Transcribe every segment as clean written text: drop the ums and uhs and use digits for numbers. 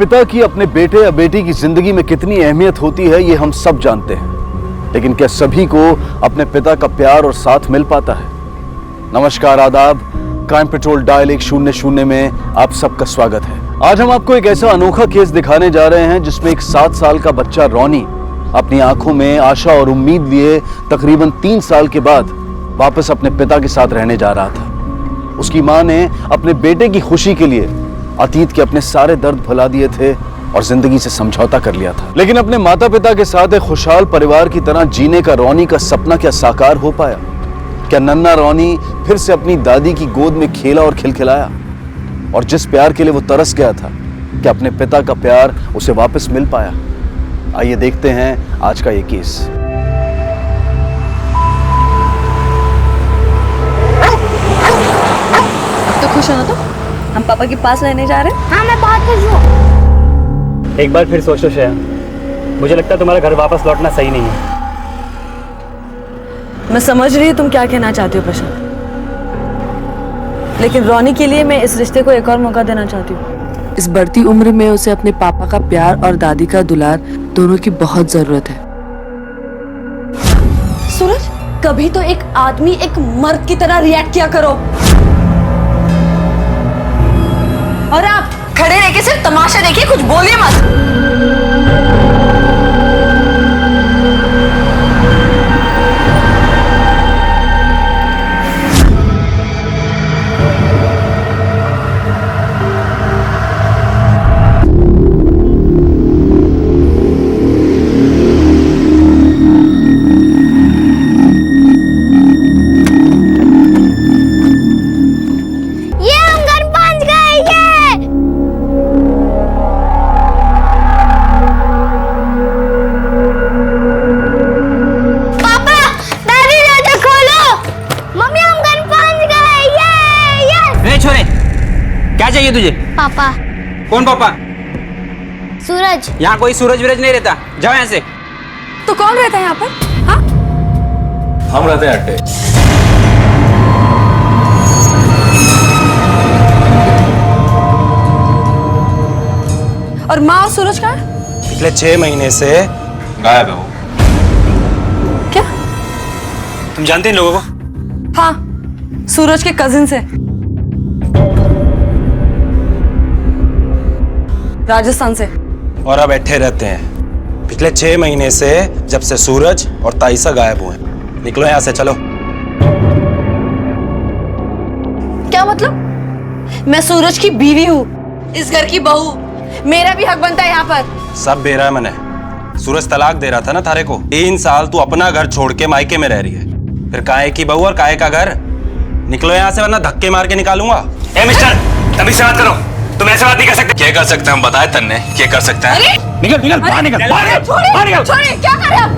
पिता की अपने बेटे या बेटी की जिंदगी में कितनी अहमियत होती है ये हम सब जानते हैं, लेकिन क्या सभी को अपने पिता का प्यार और साथ मिल पाता है? नमस्कार, आदाब। क्राइम पेट्रोल डायल 100 में आप सबका स्वागत है। आज हम आपको एक ऐसा अनोखा केस दिखाने जा रहे हैं जिसमें एक 7 साल का बच्चा रॉनी अपनी आंखों में आशा और उम्मीद लिए तकरीबन 3 साल के बाद वापस अपने पिता के साथ रहने जा रहा था। उसकी मां ने अपने बेटे की खुशी के लिए अतीत के अपने सारे दर्द भुला दिए थे और जिंदगी से समझौता कर लिया था। लेकिन अपने माता पिता के साथ एक खुशहाल परिवार की तरह जीने का रॉनी का सपना क्या साकार हो पाया? क्या नन्हा रॉनी फिर से अपनी दादी की गोद में खेला और खिलखिलाया? और जिस प्यार के लिए वो तरस गया था, क्या अपने पिता का प्यार उसे वापस मिल पाया? आइए देखते हैं आज का ये केस। तो खुश हो ना? तो हम पापा के पास रहने जा रहे हैं। हाँ, मैं बहुत खुश हूँ। एक बार फिर सोचो श्रेया, मुझे लगता है तुम्हारा घर वापस लौटना सही नहीं है। मैं समझ रही हूँ तुम क्या कहना चाहती हो प्रशांत, लेकिन रॉनी के लिए मैं इस रिश्ते को एक और मौका देना चाहती हूँ। इस बढ़ती उम्र में उसे अपने पापा का प्यार और दादी का दुलार दोनों की बहुत जरूरत है। सूरज, कभी तो एक आदमी एक मर्द की तरह रिएक्ट किया करो, और आप खड़े रह के सिर्फ तमाशा देखिए, कुछ बोलिए मत। क्या चाहिए तुझे? पापा। कौन पापा? सूरज। यहाँ कोई सूरज विरज नहीं रहता, जाओ यहाँ से। तो कौन रहता है यहाँ पर? हाँ? हम रहते हैं अड्डे। और माँ और सूरज कहाँ है? पिछले 6 महीने से गायब है वो। क्या? तुम जानते हैं इन लोगों को? हाँ, सूरज के कजिन से, राजस्थान से। और अब बैठे रहते हैं। पिछले 6 महीने से जब से सूरज और ताइसा गायब हुए। निकलो यहाँ से, चलो। क्या मतलब? मैं सूरज की बीवी हूँ, इस घर की बहू, मेरा भी हक बनता है यहाँ पर। सब बेरा है मैंने। सूरज तलाक दे रहा था ना थारे को। 3 साल तू अपना घर छोड़ के मायके में रह रही है, फिर काहे की बहू और काहे का घर? निकलो यहाँ से वरना धक्के मार के निकालूंगा। ए मिस्टर, तभी से बात करो। तुम ऐसे बात नहीं कर सकते। क्या कर सकते हैं हम? बताए तन्ने क्या कर सकते हैं? निकल बाहर निकल। छोड़िए, क्या कर रहे हैं आप?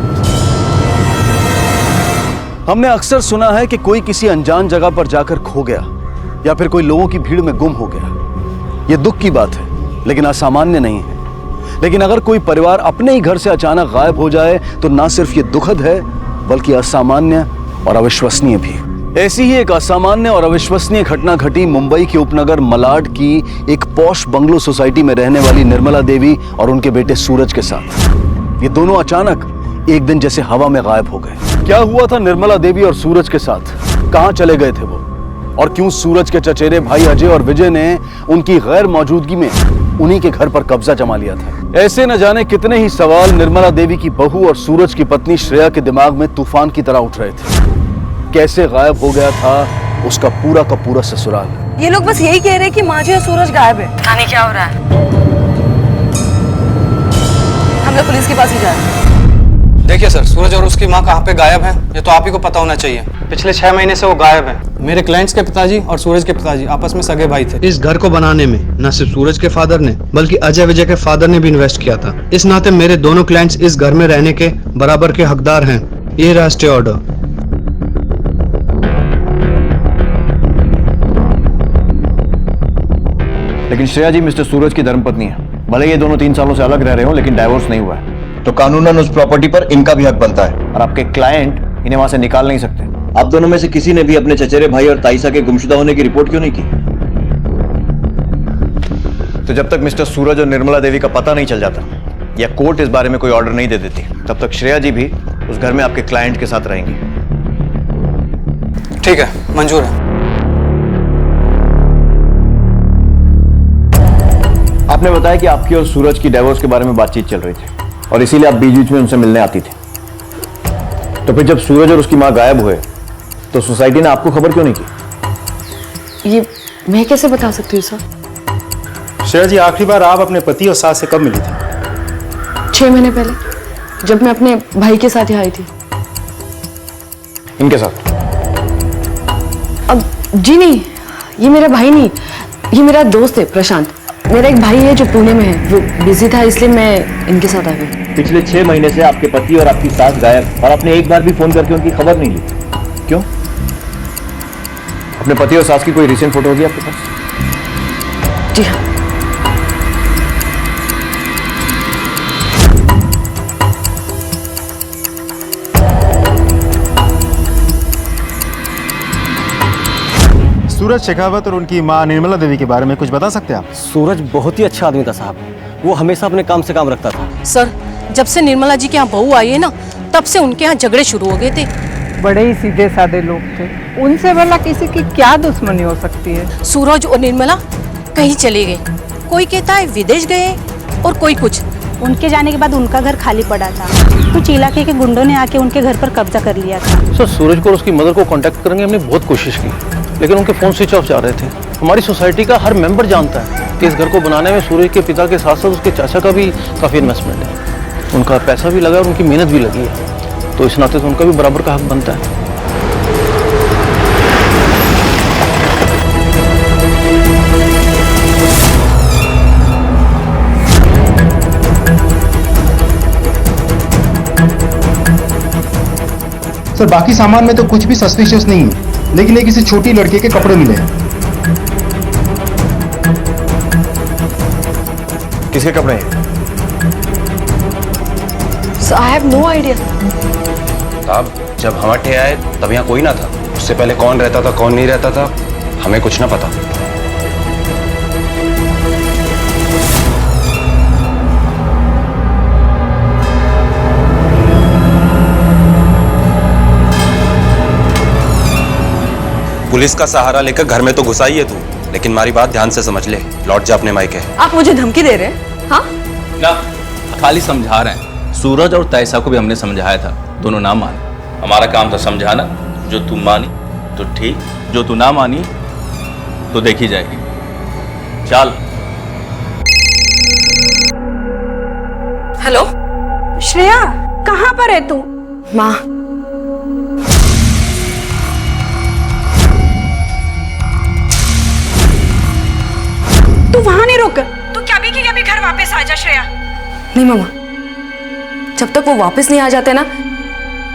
हमने अक्सर सुना है कि कोई किसी अनजान जगह पर जाकर खो गया या फिर कोई लोगों की भीड़ में गुम हो गया। यह दुख की बात है, लेकिन असामान्य नहीं है। लेकिन अगर कोई परिवार अपने ही घर से अचानक गायब हो जाए तो ना सिर्फ ये दुखद है, बल्कि असामान्य और अविश्वसनीय भी। ऐसी ही एक असामान्य और अविश्वसनीय घटना घटी मुंबई के उपनगर मलाड की एक पॉश बंगलो सोसाइटी में रहने वाली निर्मला देवी और उनके बेटे सूरज के साथ। ये दोनों अचानक एक दिन जैसे हवा में गायब हो गए। क्या हुआ था निर्मला देवी और सूरज के साथ? कहां चले गए थे वो? और क्यों सूरज के चचेरे भाई अजय और विजय ने उनकी गैर मौजूदगी में उन्हीं के घर पर कब्जा जमा लिया था? ऐसे न जाने कितने ही सवाल निर्मला देवी की बहू और सूरज की पत्नी श्रेया के दिमाग में तूफान की तरह उठ रहे थे। कैसे गायब हो गया था उसका पूरा का पूरा ससुराल? ये लोग बस यही कह रहे हैं कि माँ जी और सूरज गायब है। पता नहीं क्या हो रहा है। हम लोग पुलिस के पास ही जा रहे हैं। देखिए सर, सूरज और उसकी माँ कहाँ पे गायब हैं, ये तो आप ही को पता होना चाहिए। पिछले 6 महीने से वो गायब हैं। मेरे क्लाइंट्स के पिताजी और सूरज के पिताजी आपस में सगे भाई थे। इस घर को बनाने में न सिर्फ सूरज के फादर ने बल्कि अजय विजय के फादर ने भी इन्वेस्ट किया था। इस नाते मेरे दोनों क्लाइंट्स इस घर में रहने के बराबर के हकदार हैं। ये राष्ट्रीय ऑर्डर। लेकिन श्रेया जी मिस्टर सूरज की धर्मपत्नी है। भले ये दोनों 3 सालों से अलग रह रहे हो, लेकिन डाइवोर्स नहीं हुआ है, तो कानूनन उस प्रॉपर्टी पर इनका भी हक बनता है। और आपके क्लाइंट इन्हें वहां से निकाल नहीं सकते। आप दोनों में से किसी ने भी अपने चचेरे भाई और ताइसा के गुमशुदा होने की रिपोर्ट क्यों नहीं की? तो जब तक मिस्टर सूरज और निर्मला देवी का पता नहीं चल जाता या कोर्ट इस बारे में कोई ऑर्डर नहीं दे देती, तब तक श्रेया जी भी उस घर में आपके क्लाइंट के साथ रहेंगी। ठीक है, मंजूर है। आपने बताया कि आपकी और सूरज की डाइवोर्स के बारे में बातचीत चल रही थी और इसीलिए आप बीच बीच में उनसे मिलने आती थी। तो फिर जब सूरज और उसकी मां गायब हुए तो सोसाइटी ने आपको खबर क्यों नहीं की? ये मैं कैसे बता सकती हूँ सर? श्रेया जी, आखिरी बार आप अपने पति और सास से कब मिली थी? 6 महीने पहले, जब मैं अपने भाई के साथ यहाँ आई थी। इनके साथ? अब जी नहीं, ये मेरा भाई नहीं, ये मेरा दोस्त है प्रशांत। मेरा एक भाई है जो पुणे में है, वो बिजी था इसलिए मैं इनके साथ आ गई। पिछले 6 महीने से आपके पति और आपकी सास गायब और आपने एक बार भी फोन करके उनकी खबर नहीं ली, क्यों? अपने पति और सास की कोई रिसेंट फोटो होगी आपके पास? जी हाँ। सूरज शेखावत और उनकी मां निर्मला देवी के बारे में कुछ बता सकते हैं आप? सूरज बहुत ही अच्छा आदमी था साहब, वो हमेशा अपने काम से काम रखता था। सर, जब से निर्मला जी के यहाँ बहू आई है ना, तब से उनके यहाँ झगड़े शुरू हो गए थे। बड़े ही सीधे साधे लोग थे, उनसे भला किसी की क्या दुश्मनी हो सकती है? सूरज और निर्मला कहीं चले गए, कोई कहता है विदेश गए और कोई कुछ। उनके जाने के बाद उनका घर खाली पड़ा था, कुछ इलाके के गुंडों ने आके उनके घर पर कब्जा कर लिया था। सर, सूरज को और उसकी मदर को कांटेक्ट करेंगे हमने बहुत कोशिश की, लेकिन उनके फोन स्विच ऑफ जा रहे थे। हमारी सोसाइटी का हर मेंबर जानता है कि इस घर को बनाने में सूरज के पिता के साथ साथ उसके चाचा का भी काफ़ी इन्वेस्टमेंट है। उनका पैसा भी लगा और उनकी मेहनत भी लगी है, तो इस नाते से उनका भी बराबर का हक बनता है। सर, बाकी सामान में तो कुछ भी सस्पिशियस नहीं है, लेकिन एक किसी छोटी लड़के के कपड़े मिले हैं। किसके कपड़े हैं? So I have no idea. साहब, जब हम अट्ठे आए तब यहाँ कोई ना था। उससे पहले कौन रहता था कौन नहीं रहता था हमें कुछ ना पता। पुलिस का सहारा लेकर घर में तो घुसा ही है तू, लेकिन हमारी बात ध्यान से समझ ले, लौट जा अपने मायके। आप मुझे धमकी दे रहे हैं? हाँ ना, खाली समझा रहे हैं। सूरज और तैसा को भी हमने समझाया था, दोनों ना माने। हमारा काम था समझाना, जो तू मानी तो ठीक, जो तू ना मानी तो देखी जाएगी। चल। हेलो श्रेया, कहाँ पर है तू? माँ, तू वहां नहीं रुक, तू क्या भी की घर वापस आ जा। श्रेया, नहीं मामा, जब तक वो वापस नहीं आ जाते ना,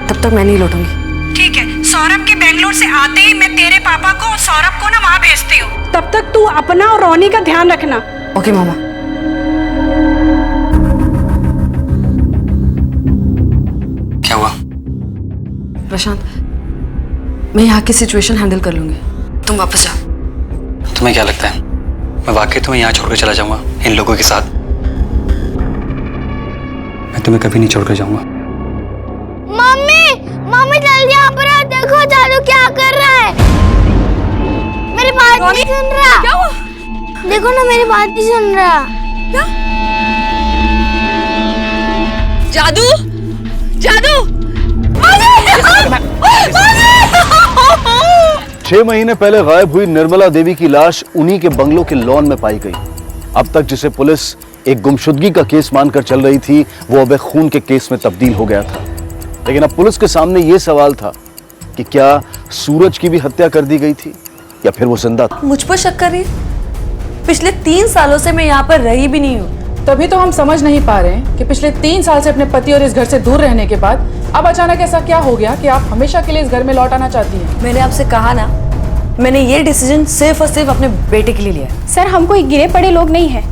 तब तक मैं नहीं लौटूंगी। ठीक है, सौरभ के बेंगलोर से आते ही मैं तेरे पापा को और सौरभ को ना वहां भेजती हूँ। तब तक तू अपना और रोनी का ध्यान रखना। ओके मामा। क्या हुआ? प्रशांत, मैं यहाँ की सिचुएशन हैंडल कर लूंगी, तुम वापस जाओ। तुम्हें क्या लगता है मैं वाकई तुम्हें यहाँ छोड़कर चला जाऊंगा इन लोगों के साथ? मैं तुम्हें कभी नहीं छोड़कर जाऊंगा। मम्मी, मम्मी जल्दी यहाँ पर आओ, देखो जादू क्या कर रहा है। मेरी बात नहीं सुन रहा। क्या हुआ? देखो ना, मेरी बात नहीं सुन रहा। क्या? जादू, जादू, 6 महीने पहले गायब हुई निर्मला देवी की लाश उन्हीं के बंगलों के लॉन में पाई गई। अब तक जिसे पुलिस एक गुमशुदगी का केस मानकर चल रही थी, वो अब एक खून के केस में तब्दील हो गया था। लेकिन अब पुलिस के सामने यह सवाल था कि क्या सूरज की भी हत्या कर दी गई थी या फिर वो जिंदा था। मुझ पर शक कर रही? पिछले 3 सालों से मैं यहाँ पर रही भी नहीं हूँ। तभी तो हम समझ नहीं पा रहे हैं कि पिछले 3 साल से अपने पति और इस घर से दूर रहने के बाद अब अचानक ऐसा क्या हो गया कि आप हमेशा के लिए इस घर में लौट आना चाहती हैं। मैंने आपसे कहा ना, मैंने ये डिसीजन सिर्फ और सिर्फ अपने बेटे के लिए लिया है। सर, हम कोई गिरे पड़े लोग नहीं हैं,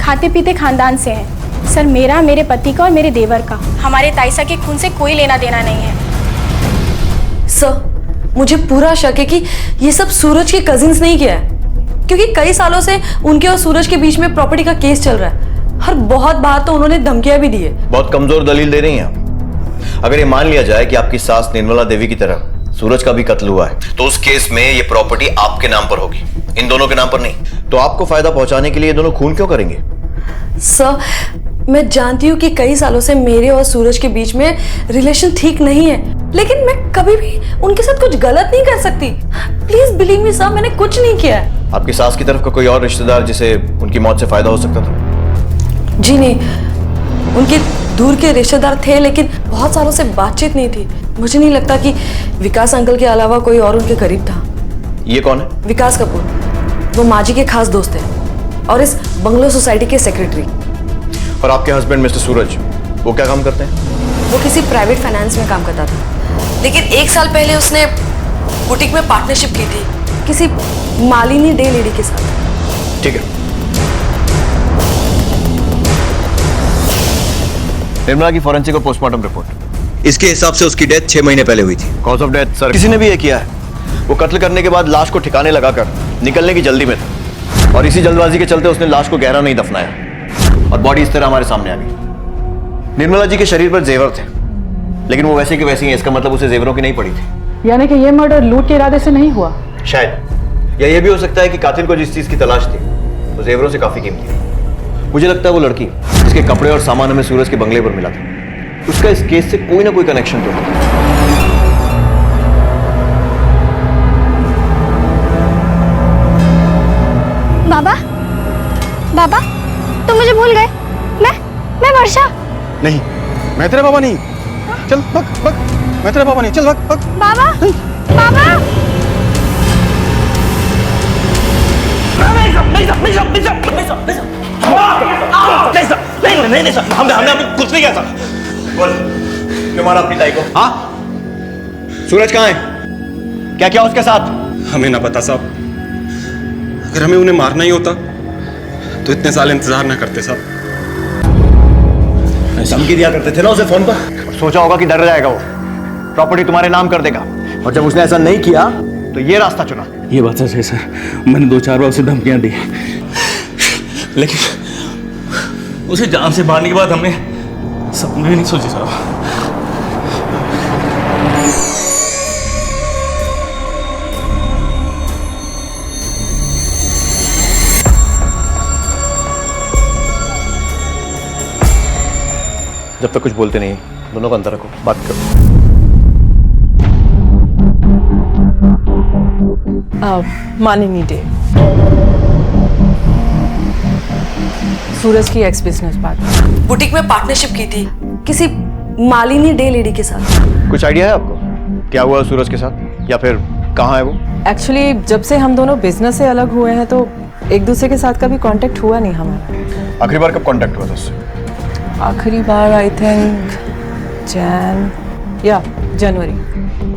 खाते पीते खानदान से हैं। सर, मेरा, मेरे पति का और मेरे देवर का, हमारे ताईसा के खून से कोई लेना देना नहीं है। सर, मुझे पूरा शक है कि ये सब सूरज के कजिन्स नहीं किया है। क्योंकि कई सालों से उनके और सूरज के बीच में प्रॉपर्टी का केस चल रहा है और बहुत बार तो उन्होंने धमकियां भी दी है। बहुत कमजोर दलील दे रही हैं आप। अगर ये मान लिया जाए कि आपकी सास निर्मला देवी की तरह सूरज का भी कत्ल हुआ है, तो उस केस में ये प्रॉपर्टी आपके नाम पर होगी, इन दोनों के नाम पर नहीं। तो आपको फायदा पहुंचाने के लिए ये दोनों खून क्यों करेंगे? सर, मैं जानती हूँ कि कई सालों से मेरे और सूरज के बीच में रिलेशन ठीक नहीं है, लेकिन मैं कभी भी उनके साथ कुछ गलत नहीं कर सकती। प्लीज बिलीव मी सर, मैंने कुछ नहीं किया है। आपकी सास की तरफ का कोई और रिश्तेदार जिसे उनकी मौत से फायदा हो सकता था? जी नहीं, उनके दूर के रिश्तेदार थे, लेकिन बहुत सालों से बातचीत नहीं थी। मुझे नहीं लगता कि विकास अंकल के अलावा कोई और उनके करीब था। ये कौन है? विकास कपूर, वो माँ जी के खास दोस्त हैं और इस बंगलो सोसाइटी के सेक्रेटरी। और आपके हस्बैंड मिस्टर सूरज, वो क्या काम करते हैं? वो किसी प्राइवेट फाइनेंस में काम करता था, लेकिन 1 साल पहले उसने बुटीक में पार्टनरशिप की थी किसी मालिनी डे लेडी के साथ। ठीक है। निर्मला की फॉरेंसिक और पोस्टमार्टम रिपोर्ट। इसके हिसाब से उसकी डेथ 6 महीने पहले हुई थी। कॉज ऑफ डेथ सर, किसी ने भी ये किया है। वो कत्ल करने के बाद लाश को ठिकाने लगाकर निकलने की जल्दी में था और इसी जल्दबाजी के चलते उसने लाश को गहरा नहीं दफनाया और बॉडी इस तरह हमारे सामने आ गई। निर्मला जी के शरीर पर जेवर थे, लेकिन वो वैसे के वैसे ही हैं। इसका मतलब उसे जेवरों की नहीं पड़ी थी। यानी कि ये मर्डर लूट के इरादे से नहीं हुआ? शायद, या ये भी हो सकता है कि कातिल को जिस चीज की तलाश थी वो जेवरों से काफी कीमती है। मुझे लगता है वो लड़की जिसके कपड़े और सामान हमें सूरज के बंगले पर मिला था, उसका इस केस से कोई ना कोई कनेक्शन तो है। बाबा, बाबा, तुम मुझे भूल गए? मैं वर्षा। नहीं, मैं तेरा बाबा नहीं। चल भग भग, मैं तेरा बाबा नहीं। चल भग भग। बाबा, बाबा। हमने कुछ नहीं किया था। बोल, क्यों मारा अपनी ताई को? हाँ? सूरज कहाँ है? क्या क्या उसके साथ? हमें ना पता साहब। अगर हमें उन्हें मारना ही होता तो इतने साल इंतजार ना करते साहब। धमकी दिया करते थे ना उसे फोन पर। सोचा होगा कि डर जाएगा वो, प्रॉपर्टी तुम्हारे नाम कर देगा। और जब उसने ऐसा नहीं किया तो ये रास्ता चुना। ये बात सच है सर, मैंने 2-4 बार उसे धमकियां दी, लेकिन उसे जान से मारने के बाद हमने सपने भी नहीं सोचे साहब। जब तक कुछ बोलते नहीं, दोनों का अंतर रखो, बात करो। मालिनी डे, सूरज की एक्स बिजनेस पार्टनर। बुटीक में पार्टनरशिप की थी किसी मालिनी डे लेडी के साथ। कुछ आइडिया है आपको क्या हुआ सूरज के साथ, या फिर कहाँ है वो? एक्चुअली जब से हम दोनों बिजनेस से अलग हुए हैं तो एक दूसरे के साथ कभी कांटेक्ट हुआ नहीं हमारा। आखिरी बार कब कांटेक्ट हुआ था उससे? आखिरी बार आई थिंक जनवरी।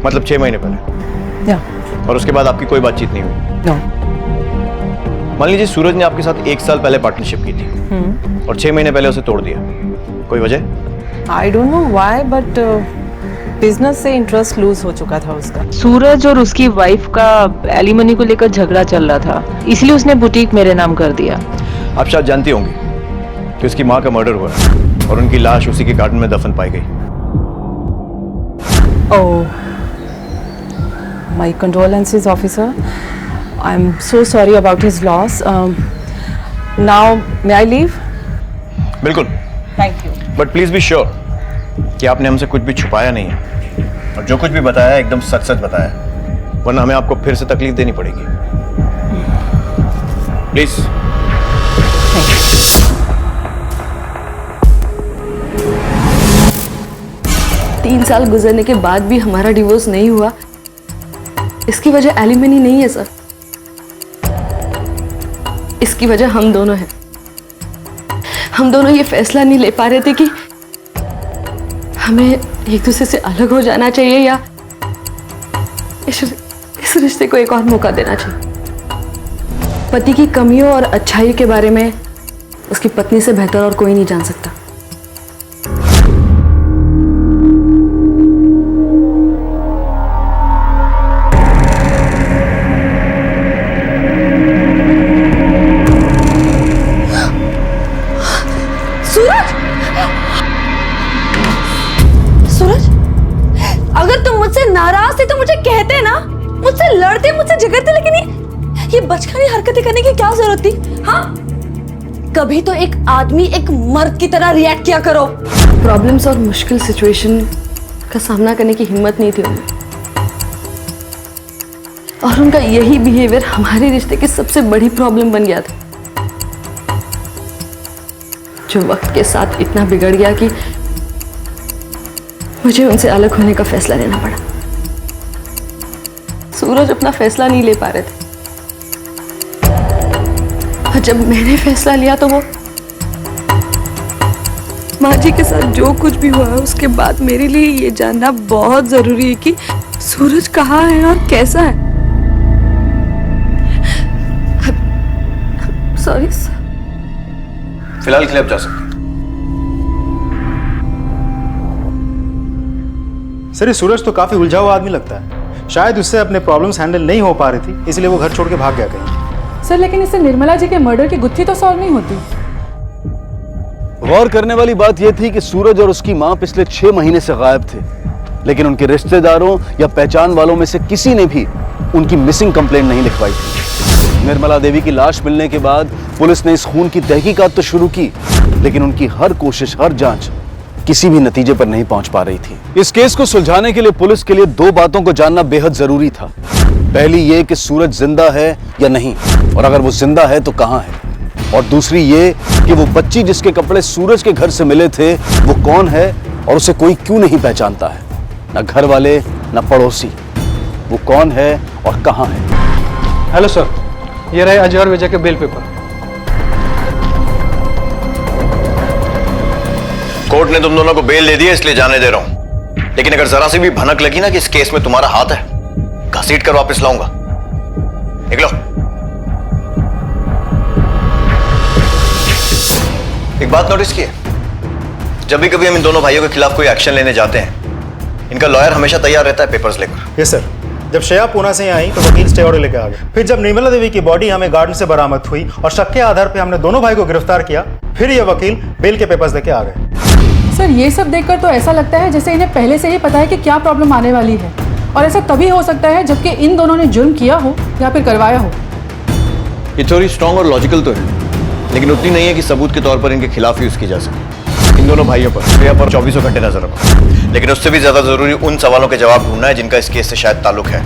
मतलब 6 महीने पहले? या। और उसके बाद आपकी कोई बातचीत नहीं हुई? नो। मान लीजिए सूरज ने आपके साथ 1 साल पहले पार्टनरशिप की थी और 6 महीने पहले उसे तोड़ दिया, कोई वजह? I don't know why, but business से इंटरेस्ट लूज हो चुका था उसका। सूरज और उसकी वाइफ का एलिमनी को लेकर झगड़ा चल रहा था, इसलिए उसने बुटीक मेरे नाम कर दिया। आप शायद जानती होंगी कि उसकी माँ का मर्डर हुआ और उनकी लाश उसी के गार्डन में दफन पाई गई। Oh, my condolences, officer. I'm so sorry about his loss. Now, may I leave? बिल्कुल। Thank you. But please be sure कि आपने हमसे कुछ भी छुपाया नहीं है और जो कुछ भी बताया एकदम सच सच बताया, वरना हमें आपको फिर से तकलीफ देनी पड़ेगी। प्लीज। 3 साल गुजरने के बाद भी हमारा डिवोर्स नहीं हुआ, इसकी वजह एलिमनी नहीं है सर, इसकी वजह हम दोनों हैं। हम दोनों ये फैसला नहीं ले पा रहे थे कि हमें एक दूसरे से अलग हो जाना चाहिए या इस रिश्ते को एक और मौका देना चाहिए। पति की कमियों और अच्छाई के बारे में उसकी पत्नी से बेहतर और कोई नहीं जान सकता। बचकानी हरकतें करने की क्या जरूरत थी? हाँ, कभी तो एक आदमी एक मर्द की तरह रिएक्ट किया करो। प्रॉब्लम्स और मुश्किल सिचुएशन का सामना करने की हिम्मत नहीं थी उनमें, और उनका यही बिहेवियर हमारे रिश्ते की सबसे बड़ी प्रॉब्लम बन गया था, जो वक्त के साथ इतना बिगड़ गया कि मुझे उनसे अलग होने का फैसला लेना पड़ा। सूरज अपना फैसला नहीं ले पा रहे थे, और जब मैंने फैसला लिया तो वो माँ जी के साथ जो कुछ भी हुआ है उसके बाद मेरे लिए ये जानना बहुत जरूरी है कि सूरज कहाँ है और कैसा है। सॉरी फिलहाल के लिए आप जा सकते हैं। सर ये सूरज तो काफी उलझा हुआ आदमी लगता है, शायद उससे अपने प्रॉब्लम्स हैंडल नहीं हो पा रही थी, इसलिए वो घर छोड़ के भाग गया कहीं। सर लेकिन इससे निर्मला जी के मर्डर की गुत्थी तो सॉल्व नहीं होती। गौर करने वाली बात यह थी कि सूरज और उसकी मां पिछले 6 महीने से गायब थे, लेकिन उनके रिश्तेदारों या पहचान वालों में से किसी ने भी उनकी मिसिंग कंप्लेंट नहीं लिखवाई थी। निर्मला देवी की लाश मिलने के बाद पुलिस ने इस खून की तहकीकात तो शुरू की, लेकिन उनकी हर कोशिश, हर जांच किसी भी नतीजे पर नहीं पहुंच पा रही थी। इस केस को सुलझाने के लिए पुलिस के लिए 2 बातों को जानना बेहद जरूरी था। पहली ये कि सूरज जिंदा है या नहीं, और अगर वो जिंदा है तो कहां है, और दूसरी ये कि वो बच्ची जिसके कपड़े सूरज के घर से मिले थे वो कौन है और उसे कोई क्यों नहीं पहचानता है, ना घर वाले ना पड़ोसी। वो कौन है और कहां है। हेलो सर, ये रहे अजय और विजय के बेल पेपर। कोर्ट ने तुम दोनों को बेल दे दी है, इसलिए जाने दे रहा हूं, लेकिन अगर जरा सी भी भनक लगी ना कि इस केस में तुम्हारा हाथ है, घसीट कर वापस लाऊंगा। निकलो। एक बात नोटिस की है, जब भी कभी हम इन दोनों भाइयों के खिलाफ कोई एक्शन लेने जाते हैं, इनका लॉयर हमेशा तैयार रहता है पेपर्स लेकर। यस सर, जब श्रेया पूना से आई तो वकील स्टे ऑर्डर लेकर आ गए। फिर जब निर्मला देवी की बॉडी हमें गार्डन से बरामद हुई और शक के आधार पर हमने दोनों भाई को गिरफ्तार किया, फिर ये वकील बेल के पेपर्स लेके आ गए। सर ये सब देखकर तो ऐसा लगता है जैसे इन्हें पहले से ही पता है कि क्या प्रॉब्लम आने वाली है, और ऐसा तभी हो सकता है जबकि इन दोनों ने जुर्म किया हो या फिर करवाया हो। ये थोड़ी स्ट्रॉन्ग और लॉजिकल तो है, लेकिन उतनी नहीं है कि सबूत के तौर पर इनके खिलाफ यूज की जा सके। इन दोनों भाइयों पर, श्रेया पर 24 घंटे नजर रखो, लेकिन उससे भी ज्यादा जरूरी उन सवालों के जवाब ढूंढना है जिनका इस केस से शायद ताल्लुक है,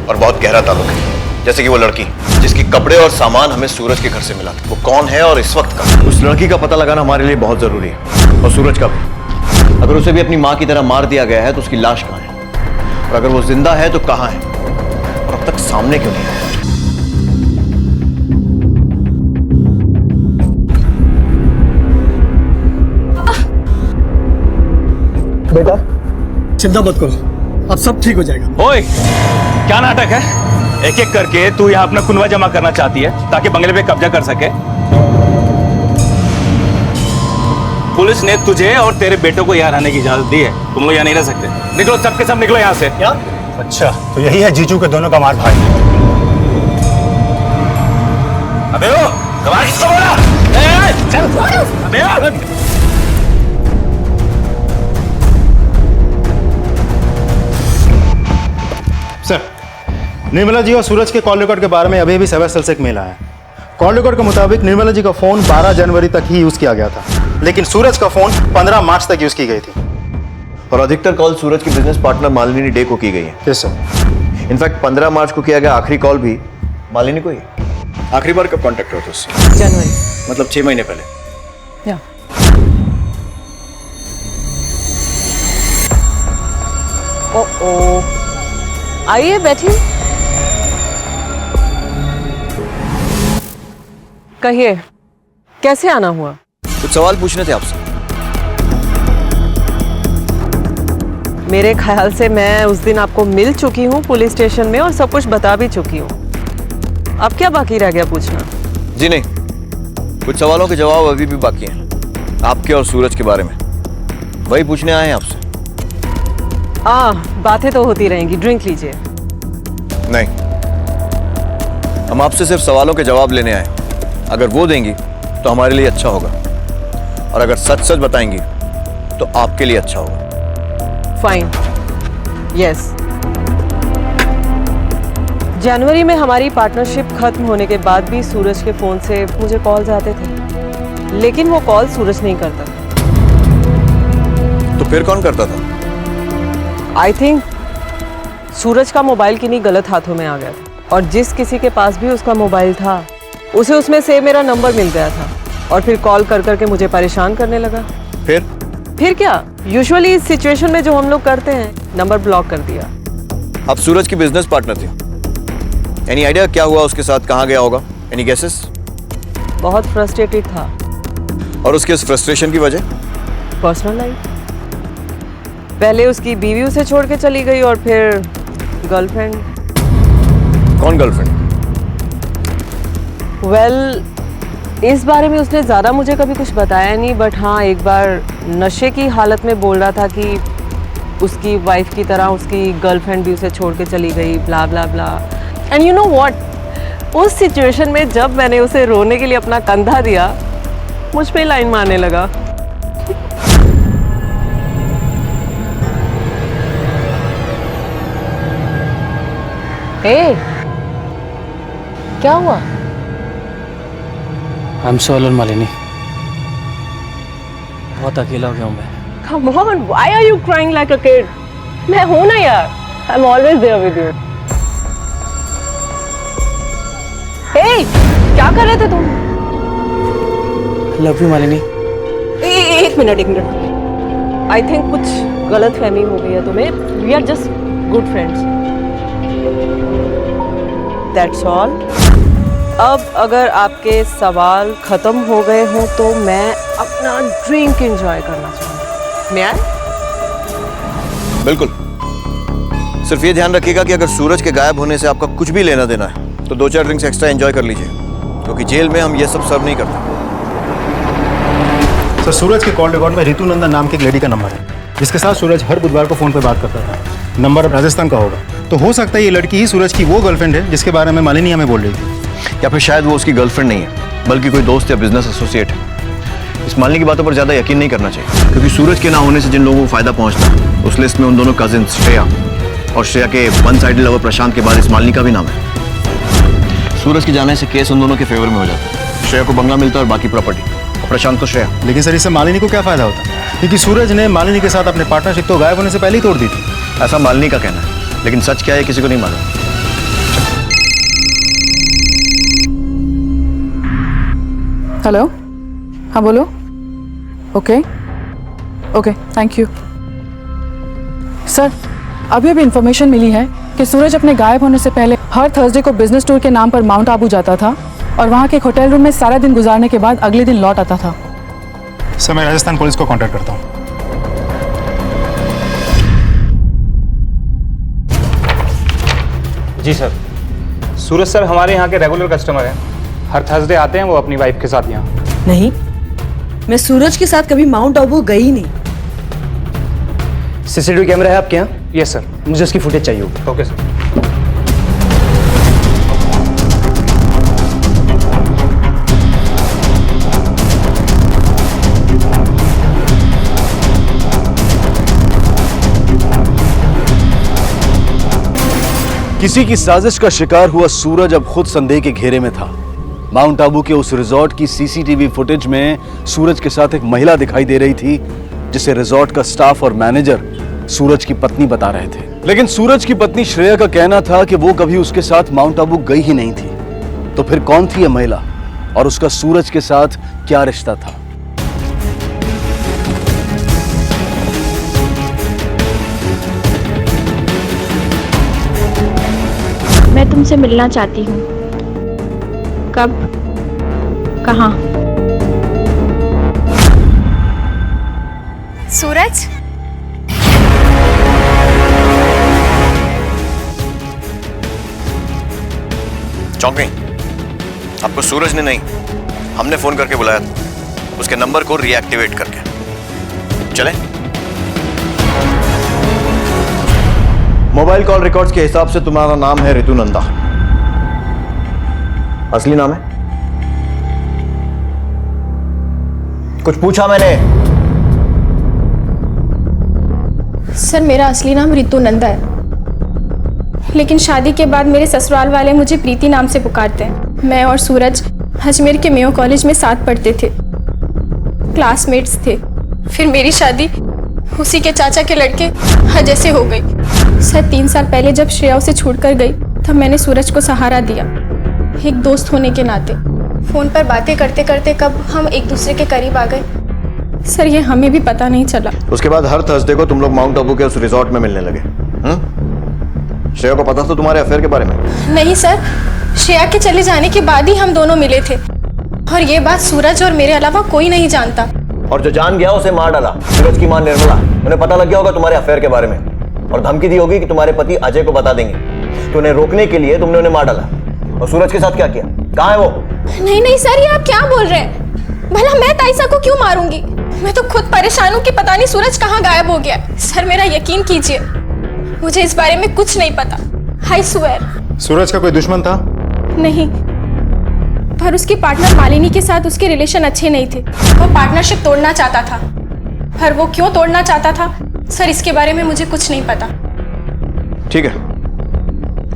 और बहुत गहरा ताल्लुक है। जैसे कि वो लड़की जिसके कपड़े और सामान हमें सूरज के घर से मिला था, वो कौन है और इस वक्त का। उस लड़की का पता लगाना हमारे लिए बहुत जरूरी है, और सूरज का भी। अगर उसे भी अपनी माँ की तरह मार दिया गया है तो उसकी लाश कहाँ है, और अगर वो जिंदा है तो कहाँ है, और अब तक सामने क्यों नहीं आया। बेटा चिंता मत करो, अब सब ठीक हो जाएगा। ओए, क्या नाटक है? एक एक करके तू यहाँ अपना कुनवा जमा करना चाहती है ताकि बंगले पे कब्जा कर सके। पुलिस ने तुझे और तेरे बेटों को यहाँ रहने की इजाजत दी है, तुम लोग यहाँ नहीं रह सकते। निकलो, सबके सब निकलो यहाँ से। क्या? अच्छा, तो यही है जीजू के दोनों का मार भाई। अबे ओ, कमाल किसको बोला? चल, अबे ओ। सर, निर्मला जी और सूरज के कॉल रिकॉर्ड के बारे में अभी भी सेवा से एक मेल आया है। कॉल रिकॉर्ड के मुताबिक निर्मला जी का फोन 12 जनवरी तक ही यूज किया गया था, लेकिन सूरज का फोन 15 मार्च तक यूज की गई थी। और अधिकतर कॉल सूरज की बिजनेस पार्टनर मालिनी डे को की गई है। Yes sir. इनफैक्ट 15 मार्च को किया गया आखिरी कॉल भी मालिनी को ही। आखिरी बार कब कांटेक्ट हुआ था उससे? जनवरी, मतलब 6 महीने पहले। या ओ आइए बैठिए। कहिए कैसे आना हुआ? कुछ सवाल पूछने थे आपसे। मेरे ख्याल से मैं उस दिन आपको मिल चुकी हूँ पुलिस स्टेशन में और सब कुछ बता भी चुकी हूँ। अब क्या बाकी रह गया पूछना? जी नहीं, कुछ सवालों के जवाब अभी भी बाकी हैं, आपके और सूरज के बारे में। वही पूछने आए हैं आपसे। बातें तो होती रहेंगी, ड्रिंक लीजिए। नहीं, हम आपसे सिर्फ सवालों के जवाब लेने आए। अगर वो देंगी तो हमारे लिए अच्छा होगा, और अगर सच सच बताएंगी तो आपके लिए अच्छा होगा। Fine, yes. जनवरी में हमारी पार्टनरशिप खत्म होने के बाद भी सूरज के फोन से मुझे कॉल्स आते थे, लेकिन वो कॉल सूरज नहीं करता। तो फिर कौन करता था? आई थिंक सूरज का मोबाइल किन्हीं गलत हाथों में आ गया था, और जिस किसी के पास भी उसका मोबाइल था उसे उसमें से मेरा नंबर मिल गया था, और फिर कॉल कर करके मुझे परेशान करने लगा। फिर क्या, यूजुअली इस सिचुएशन में जो हम लोग करते हैं, नंबर ब्लॉक कर दिया। आप सूरज की बिजनेस पार्टनर थी। एनी आइडिया क्या हुआ उसके साथ, कहाँ गया होगा? Any guesses? बहुत फ्रस्ट्रेटेड था। और उसके इस फ्रस्ट्रेशन की वजह? Personal life. पहले उसकी बीवी उसे छोड़ के चली गई, और फिर गर्लफ्रेंड। कौन गर्लफ्रेंड? वेल, इस बारे में उसने ज़्यादा मुझे कभी कुछ बताया नहीं, बट हाँ, एक बार नशे की हालत में बोल रहा था कि उसकी वाइफ की तरह उसकी गर्लफ्रेंड भी उसे छोड़ के चली गई, ब्ला ब्ला ब्ला। एंड यू नो व्हाट, उस सिचुएशन में जब मैंने उसे रोने के लिए अपना कंधा दिया, मुझ पे लाइन मारने लगा। हे, क्या हुआ? I am so alone Malini, बहुत अकेला हो गया हूँ मैं। Come on, why are you crying like a kid? मैं हूँ ना यार, I'm always there with you. Hey, क्या कर रहे थे तुम? Love you Malini. एक मिनट। I think कुछ गलत फहमी हो गई है तुम्हें। We are just good friends. That's all. अब अगर आपके सवाल खत्म हो गए हों तो मैं अपना ड्रिंक एंजॉय करना चाहूँगी। मैं आए? बिल्कुल। सिर्फ ये ध्यान रखिएगा कि अगर सूरज के गायब होने से आपका कुछ भी लेना देना है तो 2-4 ड्रिंक्स एक्स्ट्रा एंजॉय कर लीजिए, क्योंकि जेल में हम ये सब सर्व नहीं करते। सर, सूरज के कॉल रिकॉर्ड में रितु नंदन नाम की एक लेडी का नंबर है, जिसके साथ सूरज हर बुधवार को फोन पर बात करता था। नंबर राजस्थान का होगा, तो हो सकता है ये लड़की ही सूरज की वो गर्लफ्रेंड है जिसके बारे में मालिनी हमें बोल रही थी। या फिर शायद वो उसकी गर्लफ्रेंड नहीं है, बल्कि कोई दोस्त या बिजनेस एसोसिएट है। इस मालिनी की बातों पर ज्यादा यकीन नहीं करना चाहिए, क्योंकि सूरज के ना होने से जिन लोगों को फायदा पहुंचता है उस लिस्ट में उन दोनों कजिन श्रेया और श्रेया के वन साइडेड लवर प्रशांत के बाद इस मालिनी का भी नाम है। सूरज के जाने से केस उन दोनों के फेवर में हो जाता है। श्रेया को बंगला मिलता है और बाकी प्रॉपर्टी, और प्रशांत को श्रेया। लेकिन सर, इससे मालिनी को क्या फायदा होता? क्योंकि सूरज ने मालिनी के साथ अपने पार्टनरशिप तो गायब होने से पहले ही तोड़ दी थी। ऐसा मालिनी का कहना है, लेकिन सच क्या है किसी को नहीं मालूम। हेलो, हाँ बोलो। Okay, thank you. सर, अभी इंफॉर्मेशन मिली है कि सूरज अपने गायब होने से पहले हर थर्सडे को बिजनेस टूर के नाम पर माउंट आबू जाता था, और वहाँ के एक होटल रूम में सारा दिन गुजारने के बाद अगले दिन लौट आता था। सर, मैं राजस्थान पुलिस को कांटेक्ट करता हूँ। जी सर। सूरज सर हमारे यहाँ के रेगुलर कस्टमर हैं, हर थर्सडे आते हैं वो अपनी वाइफ के साथ यहाँ। नहीं, मैं सूरज के साथ कभी माउंट आबू गई नहीं। सीसीटीवी कैमरा है आपके यहाँ? Yes sir. मुझे उसकी फुटेज चाहिए होगी। Okay sir. किसी की साजिश का शिकार हुआ सूरज अब खुद संदेह के घेरे में था। माउंट आबू के उस रिजॉर्ट की सीसीटीवी फुटेज में सूरज के साथ एक महिला दिखाई दे रही थी, जिसे रिजॉर्ट का स्टाफ और मैनेजर सूरज की पत्नी बता रहे थे। लेकिन सूरज की पत्नी श्रेया का कहना था कि वो कभी उसके साथ माउंट आबू गई ही नहीं थी। तो फिर कौन थी यह महिला और उसका सूरज के साथ क्या रिश्ता था? मैं तुमसे मिलना चाहती हूँ। कब? कहाँ? सूरज, चौंक गई? आपको सूरज ने नहीं, हमने फोन करके बुलाया था, उसके नंबर को रीएक्टिवेट करके। चलें? मोबाइल कॉल रिकॉर्ड्स के हिसाब से तुम्हारा नाम है रितु नंदा। असली नाम है? कुछ पूछा मैंने? सर मेरा असली नाम रितु नंदा है, लेकिन शादी के बाद मेरे ससुराल वाले मुझे प्रीति नाम से पुकारते हैं। मैं और सूरज अजमेर के मेयो कॉलेज में साथ पढ़ते थे, क्लासमेट्स थे। फिर मेरी शादी उसी के चाचा के लड़के अजय से हो गई। सर 3 साल पहले जब श्रेया उसे छोड़कर गई तब मैंने सूरज को सहारा दिया, एक दोस्त होने के नाते। फोन पर बातें करते करते कब हम एक दूसरे के करीब आ गए सर, ये हमें भी पता नहीं चला। उसके बाद हर थर्सडे को तुम लोग माउंट आबू के उस रिजॉर्ट में मिलने लगे। श्रेया को पता था तुम्हारे अफेयर के बारे में? नहीं सर, श्रेया के चले जाने के बाद ही हम दोनों मिले थे और ये बात सूरज और मेरे अलावा कोई नहीं जानता। और जो जान गया उसे मार डाला। सूरज की मां निर्मला, उन्हें पता लग गया होगा तुम्हारे अफेयर के बारे में और धमकी दी होगी कि तुम्हारे पति अजय को बता देंगे, तो उन्हें रोकने के लिए तुमने उन्हें मार डाला। और सूरज के साथ क्या किया? कहाँ है वो? नहीं नहीं सर, ये आप क्या बोल रहे हैं? भला मैं ताइसा को क्यों मारूंगी? मैं तो खुद परेशान हूँ कि पता नहीं सूरज कहाँ गायब हो गया। सर मेरा यकीन कीजिए, मुझे इस बारे में कुछ नहीं पता। I swear. सूरज का कोई दुश्मन था? नहीं, पर उसकी पार्टनर मालिनी के साथ उसके रिलेशन अच्छे नहीं थे। वो पार्टनरशिप तोड़ना चाहता था, पर वो क्यों तोड़ना चाहता था सर, इसके बारे में मुझे कुछ नहीं पता। ठीक है,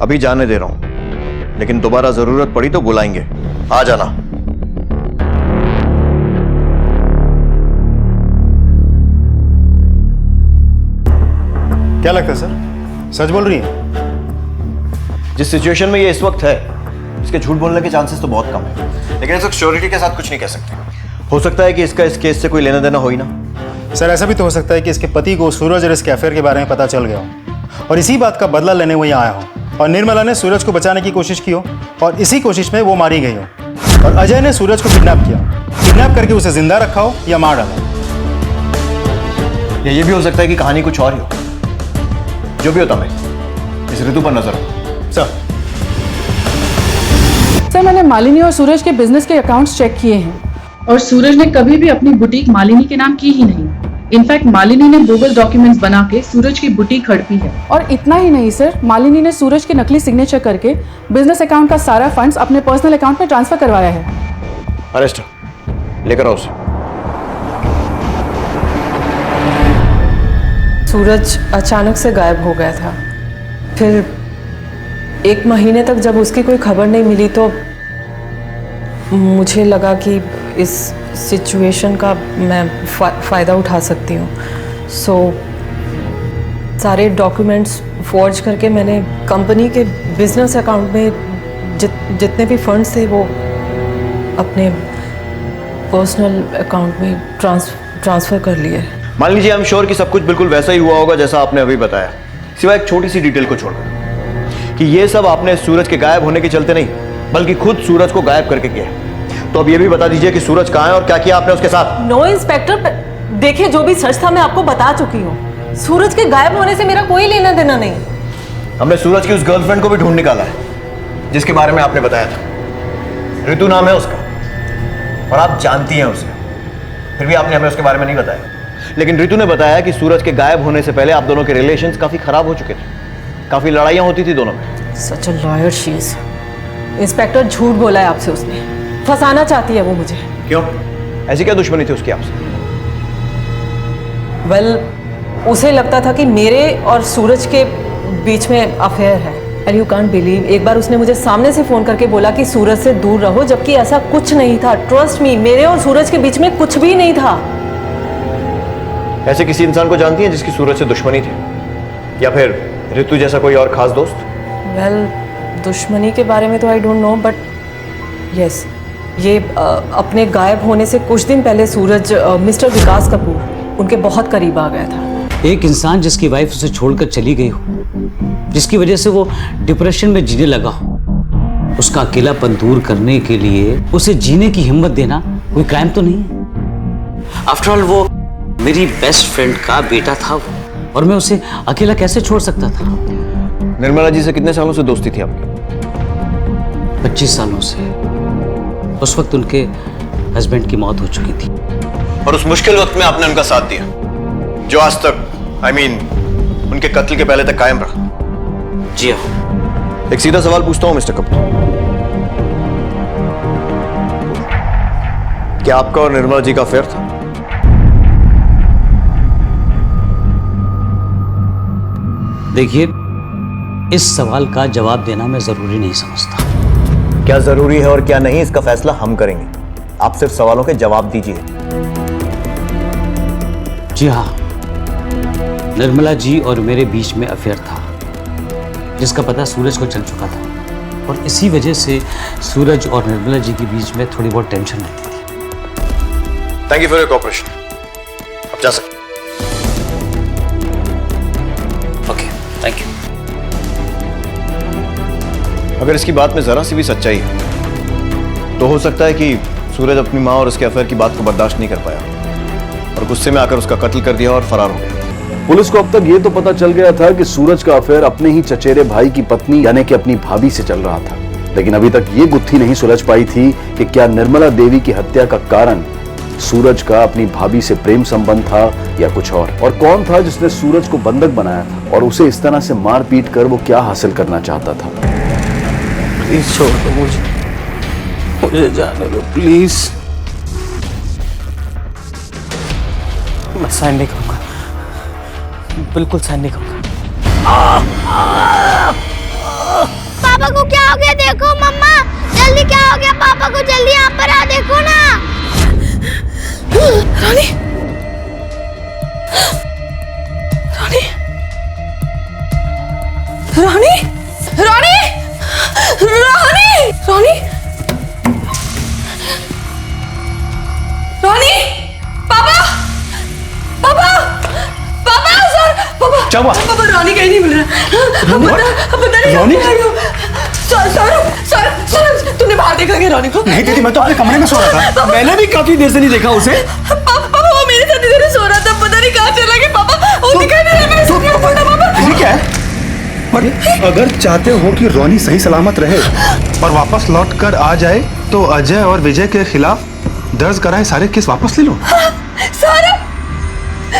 अभी जाने दे रहा हूं, लेकिन दोबारा जरूरत पड़ी तो बुलाएंगे, आ जाना। क्या लगता है सर, सच बोल रही है? जिस सिचुएशन में ये इस वक्त है, इसके झूठ बोलने के चांसेस तो बहुत कम है, लेकिन इस वक्त श्योरिटी के साथ कुछ नहीं कह सकते। हो सकता है कि इसका इस केस से कोई लेना देना हो ही ना। सर ऐसा भी तो हो सकता है कि इसके पति को सूरज और इसके अफेयर के बारे में पता चल गया हो और इसी बात का बदला लेने वो यहाँ आया हो और निर्मला ने सूरज को बचाने की कोशिश की हो और इसी कोशिश में वो मारी गई हो और अजय ने सूरज को किडनैप किया, किडनैप करके उसे जिंदा रखा हो या मार डाला। ये भी हो सकता है कि कहानी कुछ और ही हो। जो भी होता, मैं इस ऋतु पर नजर रखूं। सर मैंने मालिनी और सूरज के बिजनेस के अकाउंट्स चेक किए हैं और सूरज ने कभी भी अपनी बुटीक मालिनी के नाम की ही नहीं। इनफैक्ट मालिनी ने बोगस डॉक्यूमेंट्स बना के सूरज की बुटीक हड़पी है। और इतना ही नहीं सर, मालिनी ने सूरज के नकली सिग्नेचर करके बिजनेस अकाउंट का सारा फंड्स अपने पर्सनल अकाउंट में ट्रांसफर करवाया है। अरेस्ट, लेकर आओ उसे। सूरज अचानक से गायब हो गया था। फिर 1 महीने तक जब उसकी कोई खबर नहीं मिली तो मुझे लगा कि इस सिचुएशन का मैं फ़ायदा उठा सकती हूँ। सो सारे डॉक्यूमेंट्स फॉर्ज करके मैंने कंपनी के बिजनेस अकाउंट में जितने भी फंड्स थे वो अपने पर्सनल अकाउंट में ट्रांसफ़र कर लिए। मान लीजिए आई एम श्योर कि सब कुछ बिल्कुल वैसा ही हुआ होगा जैसा आपने अभी बताया, सिवाय एक छोटी सी डिटेल को छोड़कर कि ये सब आपने सूरज के गायब होने के चलते नहीं, बल्कि खुद सूरज को गायब करके किया है। तो अब ये भी बता दीजिए कि सूरज कहाँ है और क्या किया आपने उसके साथ। नो इंस्पेक्टर, देखिए जो भी सच था मैं आपको बता चुकी हूँ। सूरज के गायब होने से मेरा कोई लेना देना नहीं। हमने सूरज की उस गर्लफ्रेंड को भी ढूंढ निकाला है जिसके बारे में आपने बताया था। ऋतु नाम है उसका और आप जानती हैं उसे, फिर भी आपने हमें उसके बारे में नहीं बताया। लेकिन ऋतु ने बताया कि सूरज के गायब होने से पहले आप दोनों के रिलेशंस काफी खराब हो चुके थे, काफी लड़ाइयां होती थी दोनों में। Such a lawyer she is. Inspector झूठ बोला है आपसे, उसने फंसाना चाहती है वो मुझे। क्यों? ऐसी क्या दुश्मनी थी उसकी आपसे? वेल, उसे लगता था कि मेरे और सूरज के बीच में अफेयर है। एंड यू कांट बिलीव, एक बार उसने मुझे सामने से फोन करके बोला कि सूरज से दूर रहो, जबकि ऐसा कुछ नहीं था। ट्रस्ट मी, मेरे और सूरज के बीच में कुछ भी नहीं था। ऐसे किसी इंसान को जानती हैं जिसकी सूरज से दुश्मनी थी, या फिर ऋतु जैसा कोई और खास दोस्त? वेल, दुश्मनी के बारे में तो I don't know, but yes, ये अपने गायब होने से कुछ दिन पहले सूरज मिस्टर विकास कपूर उनके बहुत करीब आ गया था। एक इंसान जिसकी वाइफ उसे छोड़कर चली गई हो, जिसकी वजह से वो डिप्रेशन में जीने लगा हो, उसका अकेलापन दूर करने के लिए उसे जीने की हिम्मत देना कोई क्राइम तो नहीं है। आफ्टर ऑल वो मेरी बेस्ट फ्रेंड का बेटा था वो, और मैं उसे अकेला कैसे छोड़ सकता था। निर्मला जी से कितने सालों से दोस्ती थी आपकी? 25 सालों से। उस वक्त उनके हस्बैंड की मौत हो चुकी थी। और उस मुश्किल वक्त में आपने उनका साथ दिया, जो आज तक उनके कत्ल के पहले तक कायम रहा। जी हाँ। एक सीधा सवाल पूछता हूं मिस्टर कपूर, क्या आपका और निर्मला जी का अफेयर था? देखिए, इस सवाल का जवाब देना मैं जरूरी नहीं समझता। क्या जरूरी है और क्या नहीं, इसका फैसला हम करेंगे। आप सिर्फ सवालों के जवाब दीजिए। जी हाँ, निर्मला जी और मेरे बीच में अफेयर था, जिसका पता सूरज को चल चुका था, और इसी वजह से सूरज और निर्मला जी के बीच में थोड़ी बहुत टेंशन रहती थी। Thank you for your cooperation. आप जा सकते। Okay, thank you. अगर इसकी बात में जरा सी भी सच्चाई है तो हो सकता है कि सूरज अपनी माँ और उसके अफेयर की बात को बर्दाश्त नहीं कर पाया और गुस्से में आकर उसका कत्ल कर दिया और फरार हो गया। पुलिस को अब तक ये तो पता चल गया था कि सूरज का अफेयर अपने ही चचेरे भाई की पत्नी यानी कि अपनी भाभी से चल रहा था, लेकिन अभी तक ये गुत्थी नहीं सुलझ पाई थी कि क्या निर्मला देवी की हत्या का कारण सूरज का अपनी भाभी से प्रेम संबंध था या कुछ और कौन था जिसने सूरज को बंधक बनाया था और उसे इस तरह से मार पीट कर वो क्या हासिल करना चाहता था। प्लीज छोड़ दो मुझे जाने दो प्लीज। मैं साइन नहीं करूंगा, बिल्कुल साइन नहीं करूंगा। पापा को क्या हो गया? देखो मम्मा, जल्दी क्या हो गया पापा को? जल्दी यहाँ पर आ, देखो ना। रानी, रानी, रानी, रानी, रानी, रानी, रानी, पापा, पापा, पापा, सर, पापा, क्या हुआ? पापा, रानी कहीं नहीं मिल रहा। पता नहीं रानी? सर, तूने बाहर देखा क्या रानी को? नहीं दीदी, मैं तो अपने कमरे में सो रहा था। मैंने भी काफी देर से नहीं देखा उसे। पापा, वो मेरे साथ इधर ही सो रहा था, पता नहीं कहाँ चला गया पापा। वो दिखाई नहीं रहा, मैं सो गया पापा। ये क्या है? पर अगर चाहते हो कि रोनी सही सलामत रहे और वापस लौट कर आ जाए तो अजय और विजय के खिलाफ दर्ज कराए सारे केस वापस ले लो। सारा,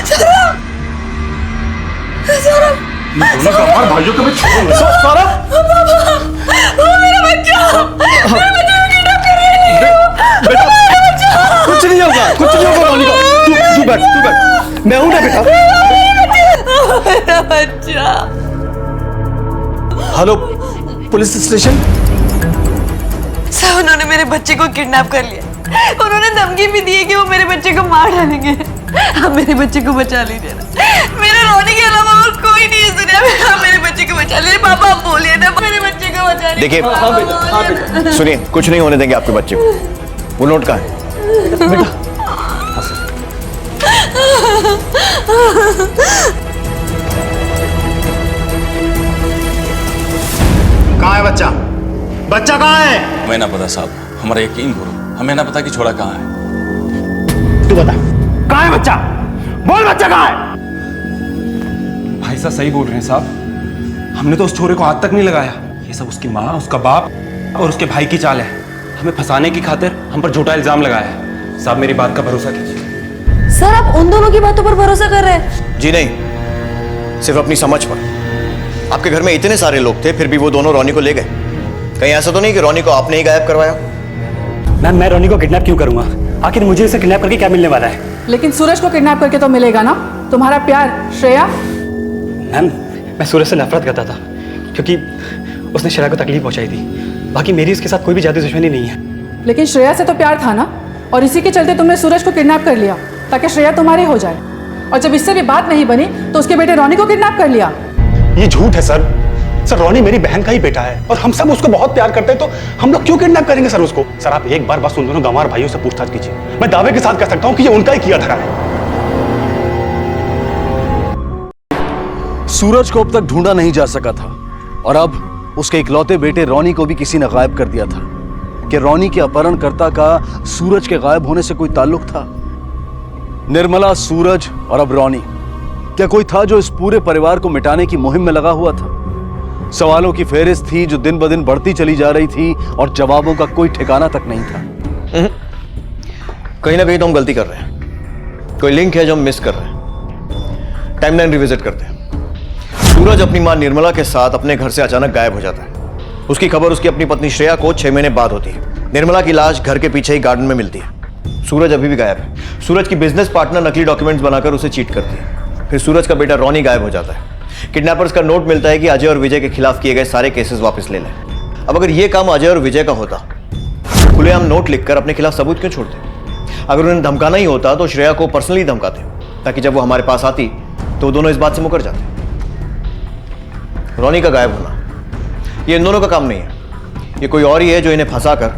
सारा, सारा, दोनों का हमारे भाइयों को भी छोड़ो। सारा, वो मेरा बच्चा, मेरा बच्चा को किडनैप कर रहे हैं। मेरा बच्चा, कुछ नहीं होगा, कुछ नहीं होगा रोनी को। तू बैठ, मैं हूं ना बेटा। मेरा बच्चा। Hello, police station. सर, उन्होंने मेरे बच्चे को किडनैप कर लिया। उन्होंने धमकी भी दी है कि वो मेरे बच्चे को मार डालेंगे। आप मेरे बच्चे को बचा लीजिए ना, मेरे रोने के अलावा और कोई नहीं है दुनिया में। आप मेरे बच्चे को बचा लीजिए पापा, आप बोलिए ना, मेरे बच्चे को बचा लीजिए। देखिए, हाँ बेटा, सुनिए, कुछ नहीं होने देंगे आपके बच्चे को। वो नोट कहाँ है? बेटा, कहाँ है बच्चा? बच्चा कहाँ है? हमें ना पता साहब, हमारा यकीन करो, हमें ना पता कि छोड़ा कहाँ है। तू बता, कहाँ है बच्चा? बोल, बच्चा कहाँ है? भाई साहब सही बोल रहे हैं साहब, हमने तो उस छोरे को हाथ तक नहीं लगाया। ये सब उसकी माँ, उसका बाप और उसके भाई की चाल है। हमें फंसाने की खातिर हम पर झूठा इल्जाम लगाया है। साहब मेरी बात का भरोसा कीजिए। सर, आप उन दोनों की बातों पर भरोसा कर रहे हैं? जी नहीं, सिर्फ अपनी समझ पर। आपके घर में इतने सारे लोग थे, फिर भी वो दोनों रोनी को ले गए। कहीं ऐसा तो नहीं कि रोनी को आपने ही गायब करवाया? मैम, मैं रोनी को किडनैप क्यों करूंगा? आखिर मुझे उसे किडनैप करके क्या मिलने वाला है? लेकिन सूरज को किडनैप करके तो मिलेगा ना तुम्हारा प्यार श्रेया। मैम, मैं सूरज से नफरत करता था क्योंकि उसने श्रेया को तकलीफ पहुंचाई थी। बाकी मेरी उसके साथ कोई भी जाती दुश्मनी नहीं है। लेकिन श्रेया से तो प्यार था ना, और इसी के चलते तुमने सूरज को किडनैप कर लिया ताकि श्रेया तुम्हारी हो जाए। और जब इससे भी बात नहीं बनी तो उसके बेटे रोनी को किडनैप कर लिया। ये झूठ है सर। सर, रोनी मेरी बहन का ही बेटा है और हम सब उसको बहुत प्यार करते हैं, तो हम लोग क्यों किडनैप करेंगे सर उसको? सर, आप एक बार बस उन दोनों गंवार भाइयों से पूछताछ कीजिए। मैं दावे के साथ कह सकता हूं कि ये उनका ही किया धरा है। सूरज को अब तक ढूंढा नहीं जा सका था और अब उसके इकलौते बेटे रोनी को भी किसी ने गायब कर दिया था। कि रोनी के अपहरणकर्ता का सूरज के गायब होने से कोई ताल्लुक था? निर्मला, सूरज और अब रोनी, क्या कोई था जो इस पूरे परिवार को मिटाने की मुहिम में लगा हुआ था? सवालों की फेहरिस्त थी जो दिन ब दिन बढ़ती चली जा रही थी और जवाबों का कोई ठिकाना तक नहीं था। कहीं ना कहीं तो हम गलती कर रहे हैं। कोई लिंक है जो हम मिस कर रहे हैं। टाइमलाइन रिविजिट करते हैं। सूरज अपनी मां निर्मला के साथ अपने घर से अचानक गायब हो जाता है। उसकी खबर उसकी अपनी पत्नी श्रेया को 6 महीने बाद होती है। निर्मला की लाश घर के पीछे ही गार्डन में मिलती है। सूरज अभी भी गायब है। सूरज की बिजनेस पार्टनर नकली डॉक्यूमेंट्स बनाकर उसे चीट करती है। फिर सूरज का बेटा रोनी गायब हो जाता है। किडनैपर्स का नोट मिलता है कि अजय और विजय के खिलाफ किए गए सारे केसेस वापस ले लें। अब अगर ये काम अजय और विजय का होता तो खुलेआम नोट लिखकर अपने खिलाफ सबूत क्यों छोड़ते? अगर उन्हें धमकाना ही होता तो श्रेया को पर्सनली धमकाते, ताकि जब वो हमारे पास आती तो दोनों इस बात से मुकर जाते। रोनी का गायब होना ये इन दोनों का काम नहीं है, ये कोई और ही है जो इन्हें फंसाकर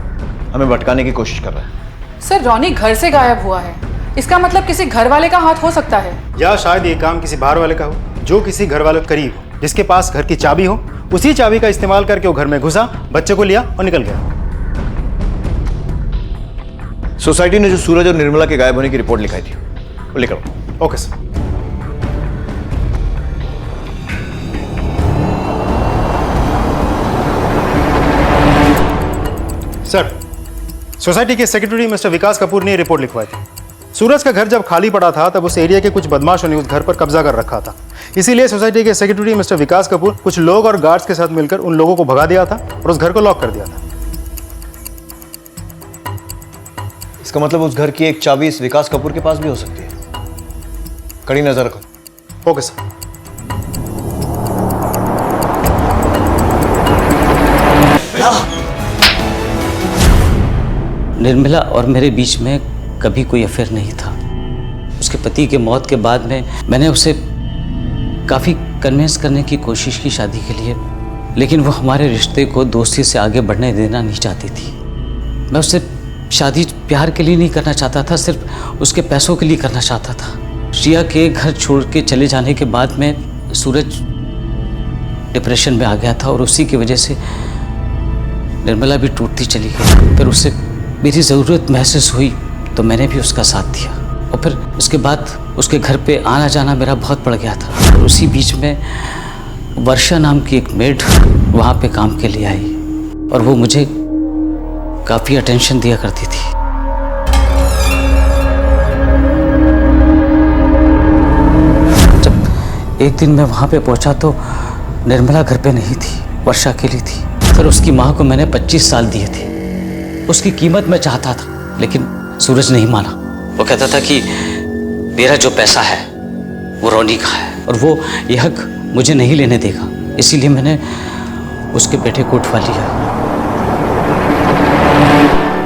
हमें भटकाने की कोशिश कर रहा है। सर, रॉनी घर से गायब हुआ है, इसका मतलब किसी घर वाले का हाथ हो सकता है, या शायद ये काम किसी बाहर वाले का हो, जो किसी घर वाले के करीब हो, जिसके पास घर की चाबी हो। उसी चाबी का इस्तेमाल करके वो घर में घुसा, बच्चे को लिया और निकल गया। सोसाइटी ने जो सूरज और निर्मला के गायब होने की रिपोर्ट लिखाई थी वो लेकर आओ। Okay sir. सर, सोसाइटी के सेक्रेटरी मिस्टर विकास कपूर ने रिपोर्ट लिखवाई थी। सूरज का घर जब खाली पड़ा था तब उस एरिया के कुछ बदमाशों ने उस घर पर कब्जा कर रखा था। इसीलिए सोसाइटी के सेक्रेटरी मिस्टर विकास कपूर कुछ लोग और गार्ड्स के साथ मिलकर उन लोगों को भगा दिया था और उस घर को लॉक कर दिया था। इसका मतलब उस घर की एक चाबी इस विकास कपूर के पास भी हो सकती है। कड़ी नजर रखो। Okay sir. निर्मला और मेरे बीच में कभी कोई अफेयर नहीं था। उसके पति के मौत के बाद में मैंने उसे काफ़ी कन्विंस करने की कोशिश की शादी के लिए, लेकिन वो हमारे रिश्ते को दोस्ती से आगे बढ़ने देना नहीं चाहती थी। मैं उससे शादी प्यार के लिए नहीं करना चाहता था, सिर्फ उसके पैसों के लिए करना चाहता था। श्रिया के घर छोड़ के चले जाने के बाद में सूरज डिप्रेशन में आ गया था और उसी की वजह से निर्मला भी टूटती चली गई। फिर उससे मेरी ज़रूरत महसूस हुई तो मैंने भी उसका साथ दिया, और फिर उसके बाद उसके घर पे आना जाना मेरा बहुत बढ़ गया था। और उसी बीच में वर्षा नाम की एक मेड वहाँ पे काम के लिए आई और वो मुझे काफ़ी अटेंशन दिया करती थी। जब एक दिन मैं वहाँ पे पहुँचा तो निर्मला घर पे नहीं थी, वर्षा अकेली थी। फिर उसकी माँ को मैंने 25 साल दिए थे। उसकी कीमत मैं चाहता था, लेकिन सूरज नहीं माना। वो कहता था कि मेरा जो पैसा है वो रोनी का है और वो ये हक मुझे नहीं लेने देगा, इसीलिए मैंने उसके बेटे को उठवा लिया।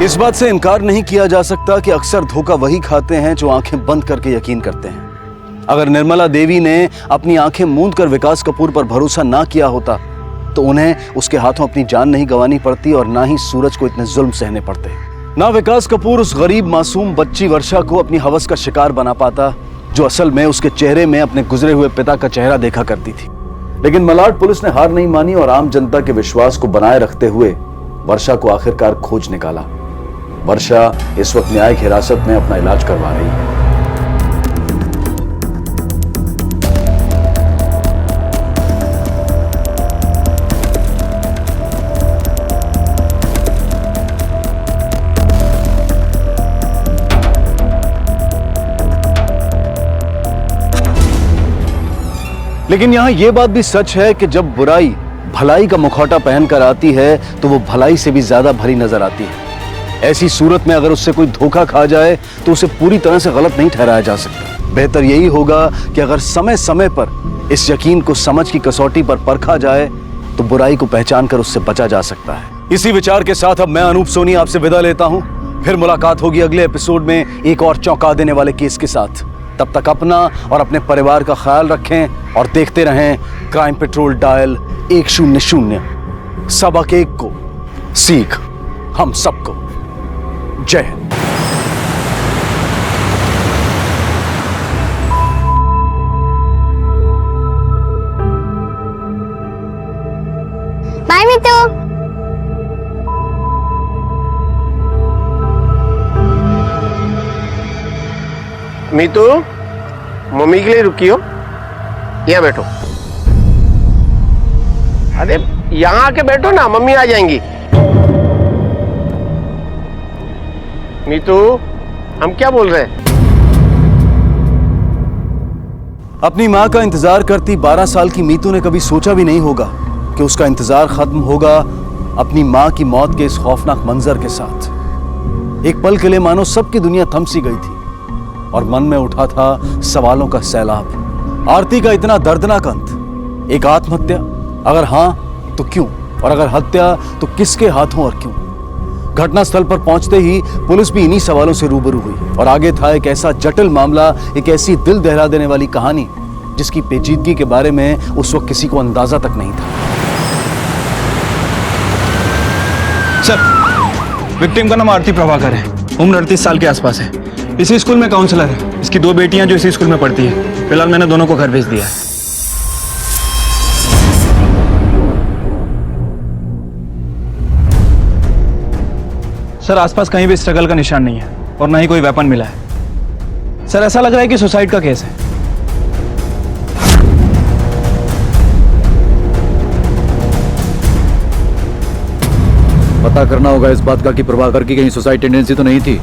इस बात से इनकार नहीं किया जा सकता कि अक्सर धोखा वही खाते हैं जो आंखें बंद करके यकीन करते हैं। अगर निर्मला देवी ने अपनी आंखें मूंद कर विकास कपूर पर भरोसा ना किया होता तो उन्हें उसके हाथों अपनी जान नहीं गंवानी पड़ती और ना ही सूरज को इतने जुल्म सहने पड़ते। ना विकास कपूर उस गरीब मासूम बच्ची वर्षा को अपनी हवस का शिकार बना पाता, जो असल में उसके चेहरे में अपने गुजरे हुए पिता का चेहरा देखा करती थी। लेकिन मलाड पुलिस ने हार नहीं मानी और आम जनता के विश्वास को बनाए रखते हुए वर्षा को आखिरकार खोज निकाला। वर्षा इस वक्त न्यायिक हिरासत में अपना इलाज करवा रही है। लेकिन यहां यह बात भी सच है कि जब बुराई भलाई का मुखौटा पहनकर आती है तो वो भलाई से भी ज्यादा भरी नजर आती है। ऐसी सूरत में अगर उससे कोई धोखा खा जाए तो उसे पूरी तरह से गलत नहीं ठहराया जा सकता। बेहतर यही होगा कि अगर समय समय पर इस यकीन को समझ की कसौटी पर परखा जाए तो बुराई को पहचान कर उससे बचा जा सकता है। इसी विचार के साथ अब मैं अनूप सोनी आपसे विदा लेता हूं। फिर मुलाकात होगी अगले एपिसोड में एक और चौंका देने वाले केस के साथ। तब तक अपना और अपने परिवार का ख्याल रखें और देखते रहें क्राइम पेट्रोल डायल 100। सबक एक को, सीख हम सबको। जय हिंद। बाय मितू। मीतू, मम्मी के लिए रुकी हो? यहाँ बैठो। अरे यहाँ आके बैठो ना, मम्मी आ जाएंगी। मीतू, हम क्या बोल रहे हैं? अपनी मां का इंतजार करती 12 साल की मीतू ने कभी सोचा भी नहीं होगा कि उसका इंतजार खत्म होगा अपनी मां की मौत के इस खौफनाक मंजर के साथ। एक पल के लिए मानो सबकी दुनिया थम सी गई थी और मन में उठा था सवालों का सैलाब। आरती का इतना दर्दनाक अंत एक आत्महत्या? अगर हाँ तो क्यों, और अगर हत्या तो किसके हाथों और क्यों? घटनास्थल पर पहुंचते ही पुलिस भी इन्हीं सवालों से रूबरू हुई और आगे था एक ऐसा जटिल मामला, एक ऐसी दिल दहला देने वाली कहानी जिसकी पेचीदगी के बारे में उस वक्त किसी को अंदाजा तक नहीं था। सर, विक्टिम का नाम आरती प्रभाकर है, उम्र 38 साल के आसपास है, इसी स्कूल में काउंसलर है। इसकी 2 बेटियां जो इसी स्कूल में पढ़ती है। फिलहाल मैंने दोनों को घर भेज दिया है। सर, आसपास कहीं भी स्ट्रगल का निशान नहीं है और ना ही कोई वेपन मिला है। सर, ऐसा लग रहा है कि सुसाइड का केस है। पता करना होगा इस बात का कि प्रभाकर की कहीं सुसाइड टेंडेंसी तो नहीं थी।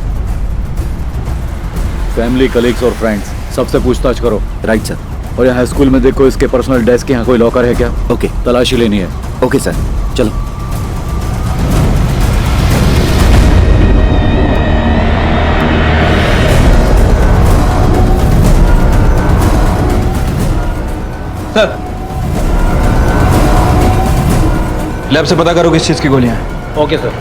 फैमिली, कलीग्स और फ्रेंड्स सबसे पूछताछ करो। Right sir. और यहाँ स्कूल में देखो इसके पर्सनल डेस्क के यहाँ कोई लॉकर है क्या? ओके। तलाशी लेनी है। ओके सर, चलो। सर, लैब से पता करो किस चीज की गोलियां हैं। Okay sir.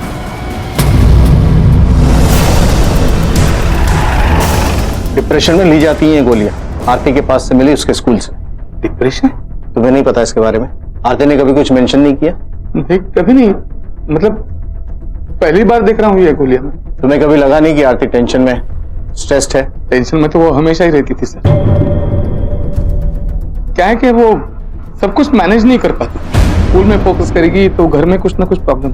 डिप्रेशन में ली जाती हैं ये गोलियां। आरती के पास से मिली, उसके स्कूल से। डिप्रेशन? तुम्हें नहीं पता इसके बारे में? आरती ने कभी कुछ मेंशन नहीं किया? नहीं, कभी नहीं। मतलब पहली बार देख रहा हूँ ये गोलियां। तुम्हें कभी लगा नहीं कि आरती टेंशन में, स्ट्रेस्ड है? टेंशन में तो वो हमेशा ही रहती थी सर। क्या है कि वो सब कुछ मैनेज नहीं कर पाती। स्कूल में फोकस करेगी तो घर में कुछ ना कुछ प्रॉब्लम,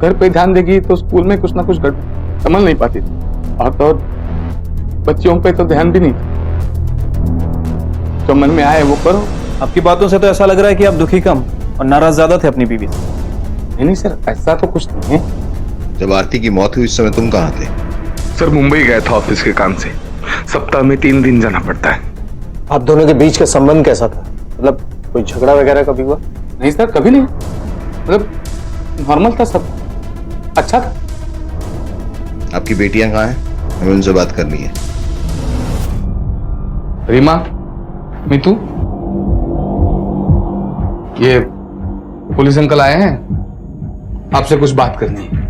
घर पे ध्यान देगी तो स्कूल में कुछ ना कुछ गड़बड़, संभल नहीं पाती। और तो बच्चियों पे तो ध्यान भी नहीं। जो मन में आए वो करो। आपकी बातों से तो ऐसा लग रहा है कि आप दुखी कम और नाराज ज्यादा थे अपनी बीवी से। नहीं सर, ऐसा तो कुछ नहीं है। जब आरती की मौत हुई उस समय तुम कहाँ थे? सर, मुंबई गया था ऑफिस के काम से। सप्ताह में 3 दिन जाना पड़ता है। आप दोनों के बीच का संबंध कैसा था? मतलब कोई झगड़ा वगैरह कभी हुआ? नहीं सर, कभी नहीं। मतलब नॉर्मल था, सब अच्छा था। आपकी बेटियां कहाँ हैं? हमें उनसे बात करनी है। रीमा, मीतू, ये पुलिस अंकल आए हैं, आपसे कुछ बात करनी है।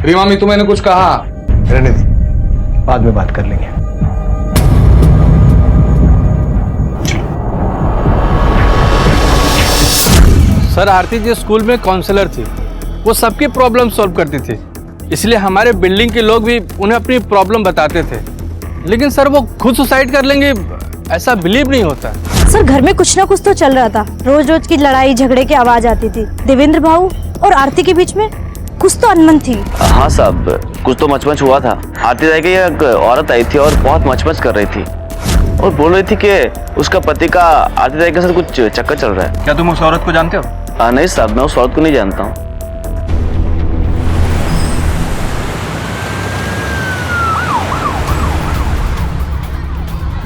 रीमा, मीतू, मैंने कुछ कहा। रहने दे, बाद में बात कर लेंगे। सर, आरती जी स्कूल में काउंसलर थी, वो सबकी प्रॉब्लम सॉल्व करती थी, इसलिए हमारे बिल्डिंग के लोग भी उन्हें अपनी प्रॉब्लम बताते थे। लेकिन सर, वो खुद सुसाइड कर लेंगे ऐसा बिलीव नहीं होता। सर, घर में कुछ ना कुछ तो चल रहा था। रोज रोज की लड़ाई झगड़े की आवाज आती थी। देवेंद्र भाऊ और आरती के बीच में कुछ तो अनबन थी। हाँ साहब, कुछ तो मचमच हुआ था। आरती राय की एक औरत आई थी और बहुत मचमच कर रही थी और बोल रही थी कि उसका पति का आरती राय के साथ कुछ चक्कर चल रहा है। क्या तुम उस औरत को जानते हो? नहीं साहब, मैं उस औरत को नहीं जानता हूँ।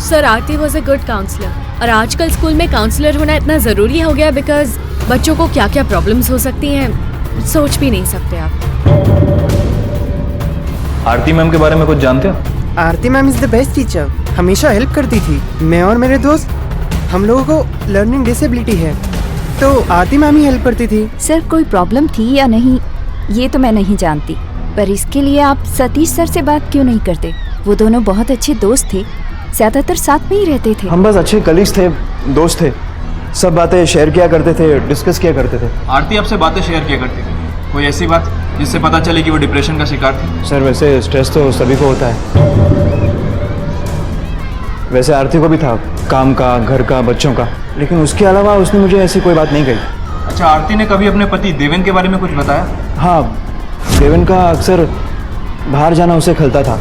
Sir, Aarti was a good counsellor और आजकल स्कूल में काउंसलर होना इतना ज़रूरी हो गया बिकॉज बच्चों को क्या क्या प्रॉब्लम्स हो सकती हैं सोच भी नहीं सकते आप। आरती मैम के बारे में कुछ जानते हो? Aarti ma'am is the best teacher, हमेशा हेल्प करती थी। मैं और मेरे दोस्त, हम लोगों को लर्निंग डिसेबिलिटी है तो आरती मैम ही हेल्प करती थी। सर, कोई प्रॉब्लम थी या नहीं ये तो मैं नहीं जानती, पर इसके लिए आप सतीश सर से बात क्यों नहीं करते? वो दोनों बहुत अच्छे दोस्त थे, ज्यादातर साथ में ही रहते थे। हम बस अच्छे कलीग्स थे, दोस्त थे, सब बातें शेयर किया करते थे, डिस्कस किया करते थे। आरती आपसे बातें शेयर किया करती थी? कोई ऐसी बात जिससे पता चले कि वो डिप्रेशन का शिकार थी? सर, वैसे स्ट्रेस तो सभी को होता है, वैसे आरती को भी था, काम का, घर का, बच्चों का, लेकिन उसके अलावा उसने मुझे ऐसी कोई बात नहीं कही। अच्छा, आरती ने कभी अपने पति देवेन के बारे में कुछ बताया? हाँ, देवेन का अक्सर बाहर जाना उसे खलता था।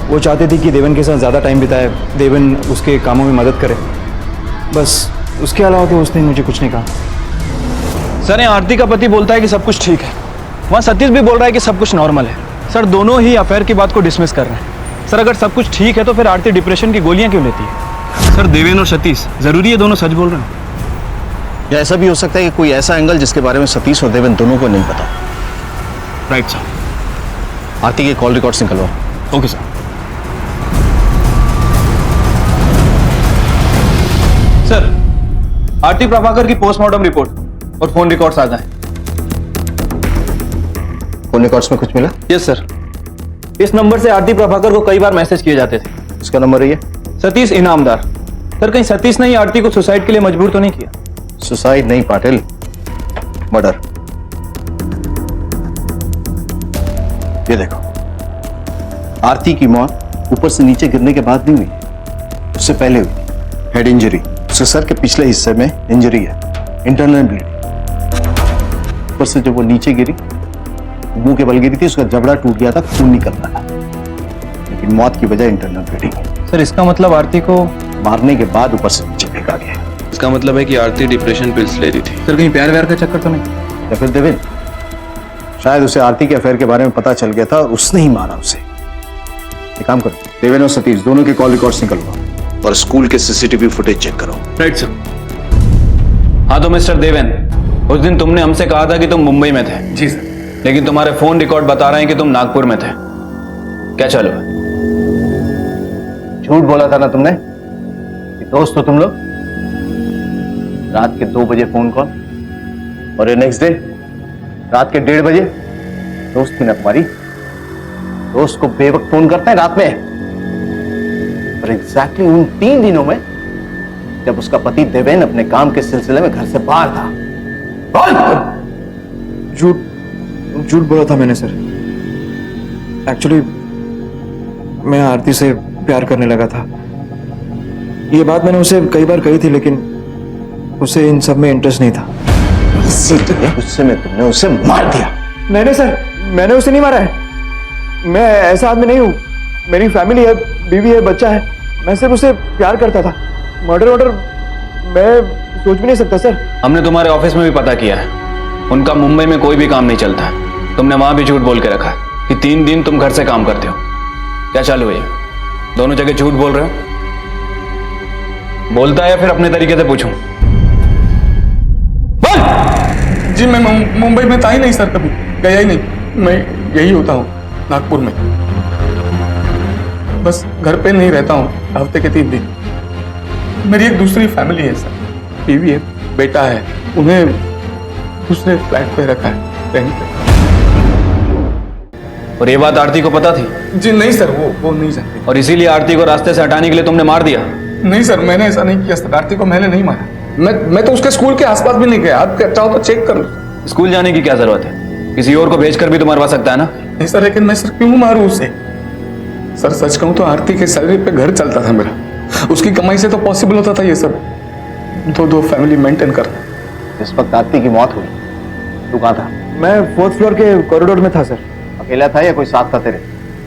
वो चाहती थी कि देवेन के साथ ज़्यादा टाइम बिताए, देवेन उसके कामों में मदद करे, बस उसके अलावा तो उसने मुझे कुछ नहीं कहा। सर, आरती का पति बोलता है कि सब कुछ ठीक है, वहाँ सतीश भी बोल रहा है कि सब कुछ नॉर्मल है। सर, दोनों ही अफेयर की बात को डिसमिस कर रहे हैं। सर, अगर सब कुछ ठीक है तो फिर आरती डिप्रेशन की गोलियां क्यों लेती है? सर, देवेन और सतीश जरूरी है दोनों सच बोल रहे हैं? या ऐसा भी हो सकता है कि कोई ऐसा एंगल जिसके बारे में सतीश और देवेन दोनों को नहीं पता। Right sir. आरती के कॉल रिकॉर्ड्स निकलवाओ। Okay sir. आरती प्रभाकर की पोस्टमार्टम रिपोर्ट और फोन रिकॉर्ड्स आ गए। फोन रिकॉर्ड्स में कुछ मिला? Yes sir. इस नंबर से आरती प्रभाकर को कई बार मैसेज किए जाते थे। इसका नंबर है ये? सतीश इनामदार। सर कहीं सतीश ने ही आरती को सुसाइड के लिए मजबूर तो नहीं किया? सुसाइड नहीं पाटिल, मर्डर। ये देखो, आरती की मौत ऊपर से नीचे गिरने के बाद नहीं हुई, उससे पहले हुई। हेड इंजरी, उसके सर के पिछले हिस्से में इंजरी है, इंटरनल ब्लीडिंग। ऊपर से जब वो नीचे गिरी, मुंह के बल गिरी थी, उसका जबड़ा टूट गया था, खून निकलता था, लेकिन मौत की वजह इंटरनल ब्लीडिंग है। सर इसका मतलब आरती को मारने के बाद ऊपर से नीचे फेंका गया। इसका मतलब है कि आरती डिप्रेशन पिल्स ले रही थी। सर कहीं प्यार व्यार का चक्कर तो नहीं? या फिर देवेन, शायद उसे आरती के अफेयर के बारे में पता चल गया था और उसने ही मारा उसे। एक काम करो, देवेन और सतीश दोनों के कॉल रिकॉर्ड्स निकलवाओ और स्कूल के सीसीटीवी फुटेज चेक करो। Right sir. हाँ तो मिस्टर देवेन, उस दिन तुमने हमसे कहा था कि तुम मुंबई में थे। जी सर। लेकिन तुम्हारे फोन रिकॉर्ड बता रहे हैं कि तुम नागपुर में थे। क्या चालू है? झूठ बोला था ना तुमने कि दोस्त हो तुम लोग। रात के 2 बजे फोन कॉल और ये नेक्स्ट डे रात के 1:30 बजे। दोस्त थी ना तुम्हारी, दोस्त को बेवक्त फोन करते हैं रात में। और एग्जैक्टली उन 3 दिनों में जब उसका पति देवेन अपने काम के सिलसिले में घर से बाहर था। झूठ बोला था मैंने सर। एक्चुअली मैं आरती से प्यार करने लगा था। ये बात मैंने उसे कई बार कही थी, लेकिन उसे इन सब में इंटरेस्ट नहीं था। इसीलिए गुस्से में तुमने उसे मार दिया। नहीं सर, मैंने उसे नहीं मारा है। मैं ऐसा आदमी नहीं हूँ। मेरी फैमिली है, बीवी है, बच्चा है। मैं सिर्फ उसे प्यार करता था। मर्डर मैं सोच भी नहीं सकता सर। हमने तुम्हारे ऑफिस में भी पता किया है, उनका मुंबई में कोई भी काम नहीं चलता है। तुमने वहां भी झूठ बोल के रखा है कि 3 दिन तुम घर से काम करते हो। क्या चालू है? दोनों जगह झूठ बोल रहे हो। बोलता है या फिर अपने तरीके से पूछूं? जी मैं मुंबई में था ही नहीं सर, कभी गया ही नहीं। मैं यही होता हूँ नागपुर में, बस घर पे नहीं रहता हूँ हफ्ते के 3 दिन। मेरी एक दूसरी फैमिली है सर, बीवी है, बेटा है, उन्हें दूसरे फ्लैट पे रखा है रेंट पे। और ये बात आरती को पता थी? जी नहीं सर, वो नहीं जानती। और इसीलिए आरती को रास्ते से हटाने के लिए तुमने मार दिया? नहीं सर, मैंने ऐसा नहीं किया सर। आरती को मैंने नहीं मारा। मैं तो उसके स्कूल के आसपास भी नहीं गया। आप चाहो तो चेक कर लो। स्कूल जाने की क्या जरूरत है? किसी और को भेजकर भी तो मरवा सकता है ना? नहीं सर, लेकिन मैं सर क्यों मारूं उसे? सर सच कहूं तो आरती के सैलरी पे घर चलता था मेरा। उसकी कमाई से तो पॉसिबल होता था ये सब। दो फैमिली मेंटेन करना। इस वक्त आरती की मौत हुई, तू कहाँ था? मैं 4th फ्लोर के कॉरिडोर में था सर। अकेला था या कोई साथ था तेरे?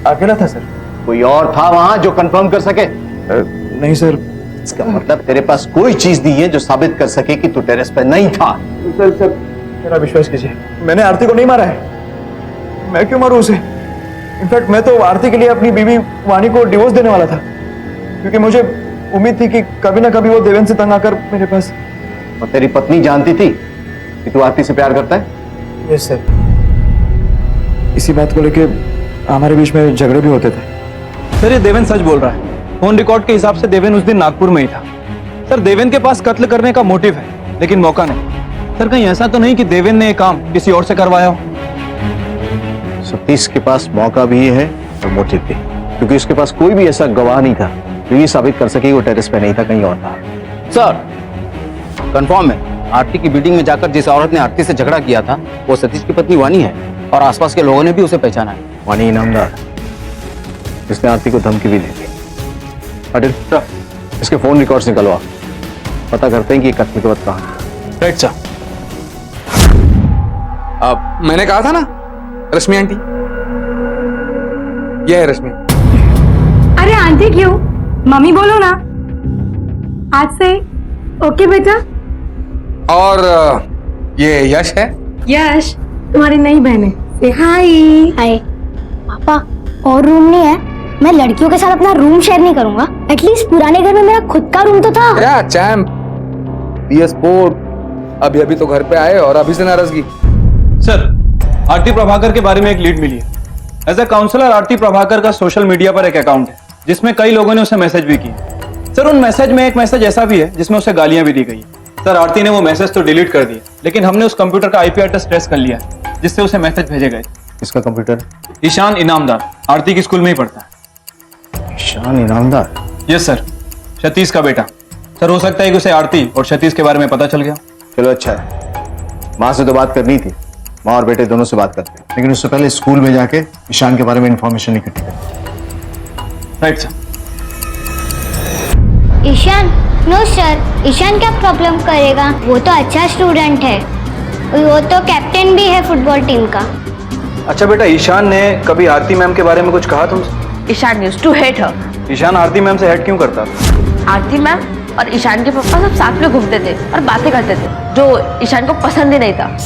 अकेला था सर। कोई और था वहां जो कंफर्म कर सके? नहीं सर। इसका मतलब तेरे पास कोई चीज नहीं है जो साबित कर सके कि तू टेरेस पे नहीं था। सर मेरा विश्वास कीजिए, मैंने आरती को नहीं मारा है। मैं क्यों मारूं उसे? इनफैक्ट मैं तो आरती के लिए अपनी बीवी वानी को डिवोर्स देने वाला था, क्योंकि मुझे उम्मीद थी कि कभी ना कभी वो देवेन से तंग आकर मेरे पास। और तेरी पत्नी जानती थी कि तू आरती से प्यार करता है? Yes sir. इसी बात को लेके हमारे बीच में झगड़े भी होते थे। सर ये देवेन सच बोल रहा है। फोन रिकॉर्ड के हिसाब से देवेन उस दिन नागपुर में ही था। सर देवेन के पास कत्ल करने का मोटिव है, लेकिन मौका नहीं। सर कहीं ऐसा तो नहीं कि देवेन ने ये काम किसी और से करवाया हो? सतीश के पास मौका भी है और मोटिव भी, क्योंकि उसके पास कोई भी ऐसा गवाह नहीं था जो ये साबित कर सके वो टेरेस पे नहीं था, कहीं और था। सर कंफर्म है, आरती की मीटिंग में जाकर जिस औरत ने आरती से झगड़ा किया था वो सतीश की पत्नी वानी है, और आसपास के लोगों ने भी उसे पहचाना है। वानी इनामदार, इसने आरती को धमकी भी दी थी। अनिल, इसके फोन रिकॉर्ड्स निकलवा, पता करते हैं कि ये कत्ल के वक्त कहाँ है। Right sir. अब मैंने कहा था ना रश्मि आंटी, ये है रश्मि। अरे आंटी क्यों, मम्मी बोलो ना। आज से ओके बेटा। और ये यश है। यश तुम्हारी नई बहन है। से हाय। हाय पापा, और रूम नहीं है? मैं लड़कियों के साथ अपना रूम शेयर नहीं करूंगा। एटलीस्ट पुराने घर में मेरा खुद का रूम तो था। क्या चैम्प, PS पोर्ट अभी अभी तो घर पे आए और अभी से नाराजगी। सर आरती प्रभाकर के बारे में एक लीड मिली है। एज ए काउंसलर आरती प्रभाकर का सोशल मीडिया पर एक अकाउंट है जिसमें कई लोगों ने उसे मैसेज भी किए। सर उन मैसेज में एक मैसेज ऐसा भी है जिसमें उसे गालियां भी दी गई है। सर आरती ने वो मैसेज तो डिलीट कर दिया, लेकिन हमने उस कंप्यूटर का आईपी एड्रेस ट्रेस कर लिया है, जिससे उसे मैसेज भेजे गए। इसका कंप्यूटर? ईशान इनामदार, आरती की स्कूल में ही पढ़ता है। ईशान इनामदार? यस सर, सतीश का बेटा। सर हो सकता है कि उसे आरती और सतीश के बारे में पता चल गया। चलो अच्छा है, माँ से तो बात करनी थी, माँ और बेटे दोनों से बात करते हैं, लेकिन उससे पहले स्कूल में जाके ईशान के बारे में इंफॉर्मेशन इकट्ठी करें। Right sir. Ishaan? No sir, Ishaan क्या प्रॉब्लम करेगा, वो तो अच्छा स्टूडेंट है, वो तो कैप्टन भी है फुटबॉल टीम का। अच्छा बेटा, ईशान ने कभी आरती मैम के बारे में कुछ कहा तुमसे? Ishaan used to hate her. Ishaan Aarti ma'am से हेट क्यों करता? आरती मैम और ईशान के पापा सब साथ में घूमते थे और बातें करते थे, जो ईशान को पसंद ही नहीं था।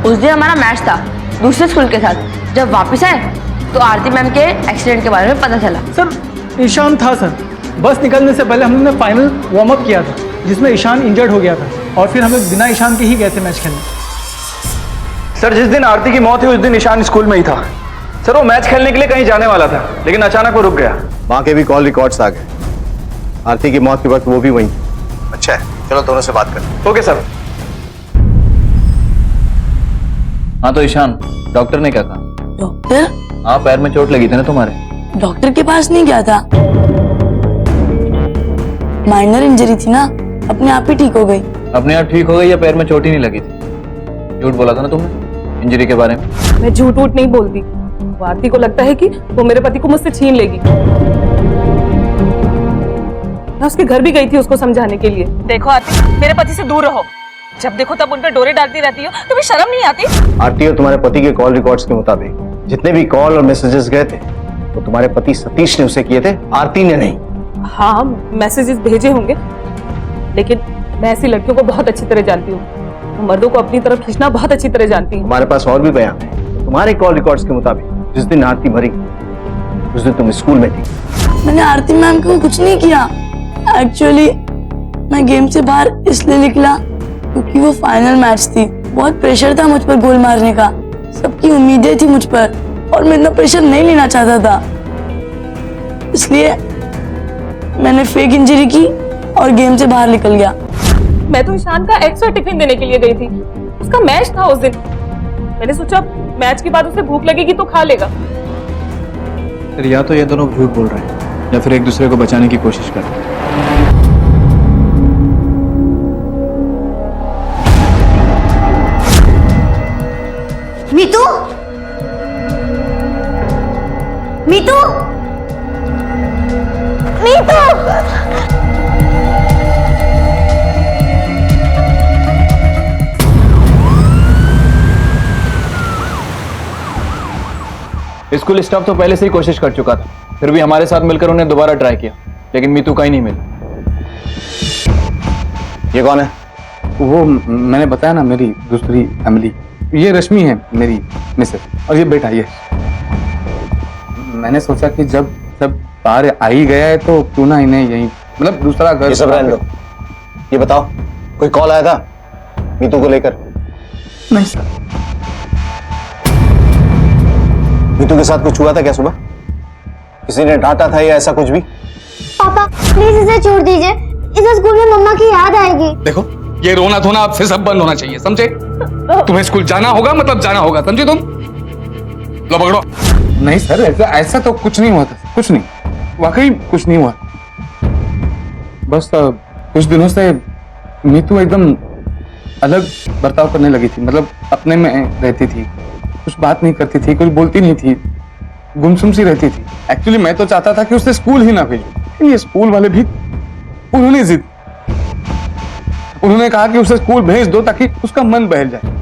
उस दिन हमारा मैच था दूसरे स्कूल के साथ। जब वापस आए तो आरती मैम के एक्सीडेंट के बारे में पता चला। सर ईशान था सर, बस निकलने से पहले हमने फाइनल वार्म अप किया था जिसमें ईशान इंजर्ड हो गया था, और फिर हमें बिना ईशान के ही गए थे मैच खेलने। सर जिस दिन आरती की मौत हुई उस दिन ईशान स्कूल में ही था। सर वो मैच खेलने के लिए कहीं जाने वाला था, लेकिन अचानक वो रुक गया। माँ के भी कॉल रिकॉर्ड्स आ गए, आरती की मौत के वक्त वो भी वहीं। अच्छा है, चलो दोनों से बात करें। Okay sir. हाँ तो ईशान, डॉक्टर ने क्या कहा? डॉक्टर? हाँ, पैर में चोट लगी थी ना तुम्हारे। डॉक्टर के पास नहीं गया था, माइनर इंजरी थी ना, अपने आप ही ठीक हो गई। अपने आप ठीक हो गई या पैर में चोट ही नहीं लगी थी? झूठ बोला था ना तुमने इंजरी के बारे में। मैं झूठ वूठ नहीं बोलती, वो आरती को लगता है कि वो मेरे पति को मुझसे छीन लेगी। मैं उसके घर भी गई थी उसको समझाने के लिए। देखो आरती, मेरे पति से दूर रहो, जब देखो तब उन पर डोरे डालती रहती हो, तुम्हें शर्म नहीं आती? आरती और तुम्हारे पति के कॉल रिकॉर्ड्स के मुताबिक जितने भी कॉल और मैसेजेस गए थे वो तुम्हारे पति सतीश ने उसे किए थे, आरती ने नहीं। हाँ, मैसेजेस भेजे होंगे, लेकिन मैं ऐसी लड़कियों को बहुत अच्छी तरह जानती हूँ, मर्दों को अपनी तरफ खींचना बहुत अच्छी तरह जानती हूँ। हमारे पास और भी बयान है। तुम्हारे कॉल रिकॉर्ड्स के मुताबिक जिस दिन आरती मरी उस दिन तुम स्कूल में थी। मैंने आरती मैम को कुछ नहीं किया। एक्चुअली मैं गेम से बाहर इसलिए निकला क्योंकि वो फाइनल मैच थी, बहुत प्रेशर था मुझ पर गोल मारने का, सबकी उम्मीदें थी मुझ पर और मैं इतना प्रेशर नहीं लेना चाहता था, इसलिए मैंने फेक इंजरी की और गेम से बाहर निकल गया। मैं तो ईशान का एक्स्ट्रा टिफिन देने के लिए गई थी, उसका मैच था उस दिन। मैंने सोचा मैच के बाद उसे भूख लगेगी तो खा लेगा। सर या तो ये दोनों झूठ बोल रहे हैं या फिर एक दूसरे को बचाने की कोशिश कर रहे हैं। मीतू, मीतू, मीतू। स्कूल स्टाफ तो पहले से ही कोशिश कर चुका था, फिर भी हमारे साथ मिलकर उन्हें दोबारा ट्राई किया, लेकिन मीतू का ही नहीं मिला। ये कौन है? वो मैंने बताया ना, मेरी दूसरी फैमिली। ये रश्मि है मेरी मिसेस, और ये बेटा ये। मैंने सोचा कि जब बाहर आ ही गया है तो क्यों ना इन्हें यही, मतलब दूसरा घर। ये सब रहने दो, ये बताओ कोई कॉल आया था मीतू को लेकर? नहीं सर। मीतू के साथ कुछ हुआ था क्या सुबह? किसी ने डांटा था या ऐसा कुछ भी? पापा प्लीज इसे छोड़ दीजिए, इसे स्कूल में मम्मा की याद आएगी। देखो ये रोना धोना अब से सब बंद होना चाहिए, समझे? तुम्हें स्कूल जाना होगा, मतलब जाना होगा, समझे तुम? लो पकड़ो। नहीं सर, ऐसा तो कुछ नहीं हुआ था, कुछ नहीं, वाकई कुछ नहीं हुआ। बस कुछ दिनों से मीतू एकदम अलग बर्ताव करने लगी थी, मतलब अपने में रहती थी, कुछ बात नहीं करती थी, कुछ बोलती नहीं थी, गुमसुम सी रहती थी। एक्चुअली मैं तो चाहता था कि उसे स्कूल ही ना भेजूं, ये स्कूल वाले भी उन्होंने जिद, उन्होंने कहा कि उसे स्कूल भेज दो ताकि उसका मन बहल जाए।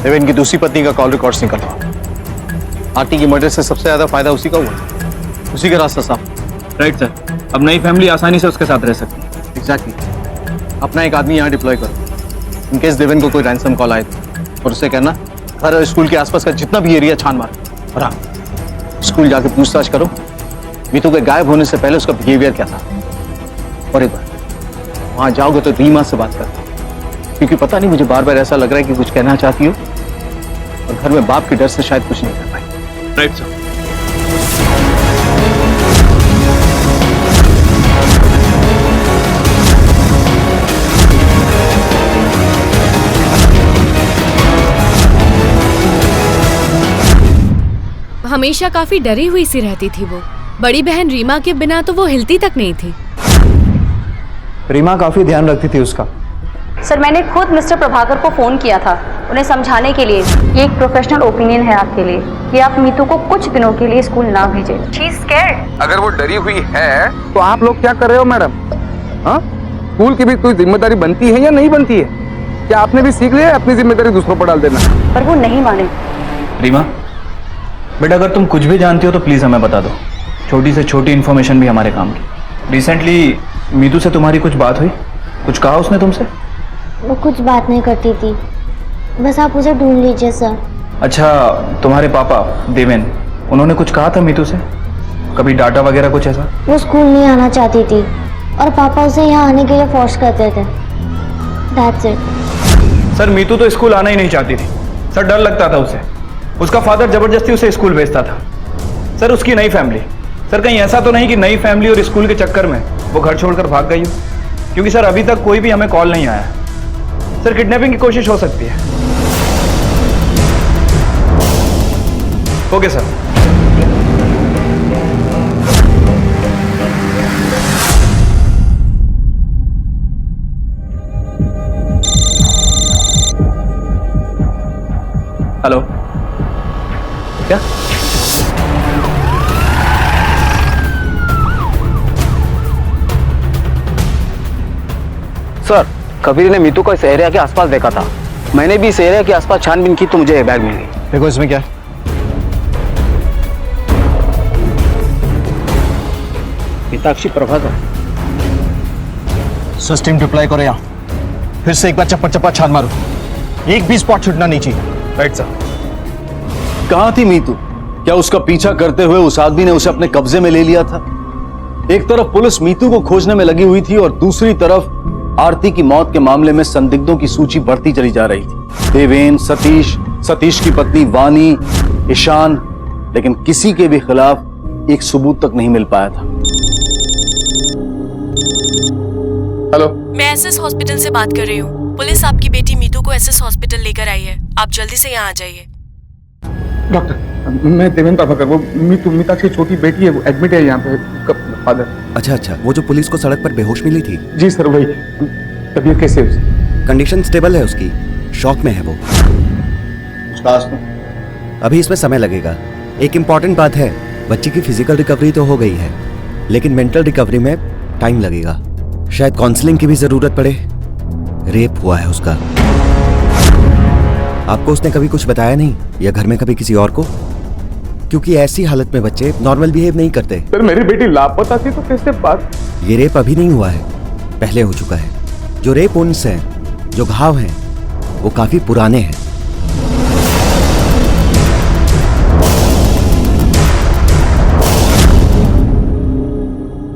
देवेन की दूसरी पत्नी का कॉल रिकॉर्ड्स निकल रहा। आरती की मर्डर से सबसे ज्यादा फायदा उसी का हुआ, उसी का रास्ता साफ। राइट सर, अब नई फैमिली आसानी से उसके साथ रह सकती है। एग्जैक्टली। अपना एक आदमी यहाँ डिप्लॉय करो, इनकेस देवेन को कोई रैंसम कॉल आए और उससे कहना घर और स्कूल के आसपास का जितना भी एरिया छान मारो, और हाँ स्कूल जाके पूछताछ करो मीतू के गायब होने से पहले उसका बिहेवियर क्या था। और एक बार वहां जाओगे तो रीमा से बात करना, क्योंकि पता नहीं मुझे बार बार ऐसा लग रहा है कि कुछ कहना चाहती हो और घर में बाप के डर से शायद कुछ नहीं कर पाई। Right sir. हमेशा काफी डरी हुई सी रहती थी वो। बड़ी बहन रीमा के बिना तो वो हिलती तक नहीं थी। रीमा काफी ध्यान रखती थी उसका। सर मैंने खुद मिस्टर प्रभाकर को फोन किया था उन्हें समझाने के लिए। ये एक प्रोफेशनल ओपिनियन है आपके लिए कि आप मीतू को कुछ दिनों के लिए स्कूल ना भेजें। She is scared. अगर वो डरी हुई है तो आप लोग क्या कर रहे हो मैडम? हाँ, स्कूल की भी कोई जिम्मेदारी बनती है या नहीं बनती है? क्या आपने भी सीख लिया है अपनी जिम्मेदारी दूसरों पर डाल देना? पर वो नहीं माने। रीमा बेटा, अगर तुम कुछ भी जानती हो तो प्लीज हमें बता दो। छोटी से छोटी इन्फॉर्मेशन भी हमारे काम की। रिसेंटली मीतू से तुम्हारी कुछ बात हुई? कुछ कहा उसने तुमसे? वो कुछ बात नहीं करती थी, बस आप उसे ढूंढ लीजिए सर। अच्छा, तुम्हारे पापा देवेन, उन्होंने कुछ कहा था मीतू से? कभी डाटा वगैरह कुछ ऐसा? वो स्कूल नहीं आना चाहती थी और पापा उसे यहाँ आने के लिए फोर्स करते थे। That's it। सर मीतू तो स्कूल आना ही नहीं चाहती थी सर, डर लगता था उसे। उसका फादर जबरदस्ती उसे स्कूल भेजता था। सर उसकी नई फैमिली, सर कहीं ऐसा तो नहीं कि नई फैमिली और स्कूल के चक्कर में वो घर छोड़कर भाग गई हो? क्योंकि सर अभी तक कोई भी हमें कॉल नहीं आया। सर किडनैपिंग की कोशिश हो सकती है। Okay sir. हेलो, क्या? सर, कबीर ने मीतू को इस एरिया के आसपास देखा था। मैंने भी इस एरिया के आसपास छानबीन की तो मुझे ये बैग मिल गई। देखो इसमें क्या है। पिताक्षी प्रभाकर। सिस्टम डिप्लॉय करो यहाँ। फिर से एक बार चप्पा चप्पा छान मारो, एक भी स्पॉट छूटना नहीं चाहिए। Right sir. कहां थी मीतू? क्या उसका पीछा करते हुए उस आदमी ने उसे अपने कब्जे में ले लिया था? एक तरफ पुलिस मीतू को खोजने में लगी हुई थी और दूसरी तरफ आरती की मौत के मामले में संदिग्धों की सूची बढ़ती चली जा रही थी। देवेन, सतीश, सतीश की पत्नी वानी, ईशान, लेकिन किसी के भी खिलाफ एक सबूत तक नहीं मिल पाया था। हेलो, मैं एसएस हॉस्पिटल से बात कर रही हूँ। पुलिस आपकी बेटी मीतू को एसएस हॉस्पिटल लेकर आई है। आप जल्दी से यहाँ आ जाइए। डॉक्टर, मैं देवेंद्र प्रभाकर, वो मीता की छोटी बेटी है, वो एडमिट है यहाँ पे, फादर। अच्छा, वो जो पुलिस को सड़क पर बेहोश मिली थी? जी सर, वही। तबीयत कैसे है उसकी? कंडीशन स्टेबल है उसकी, शॉक में है वो। अभी इसमें समय लगेगा। एक इम्पॉर्टेंट बात है, बच्ची की फिजिकल रिकवरी तो हो गई है, लेकिन मेंटल रिकवरी में टाइम लगेगा। शायद काउंसलिंग की भी जरूरत पड़े। रेप हुआ है उसका। आपको उसने कभी कुछ बताया नहीं, या घर में कभी किसी और को? क्योंकि ऐसी हालत में बच्चे नॉर्मल बिहेव नहीं करते। सर मेरी बेटी लापता थी तो कैसे बात? ये रेप अभी नहीं हुआ है, पहले हो चुका है। जो रेप वुंड्स हैं, जो घाव हैं, वो काफी पुराने हैं।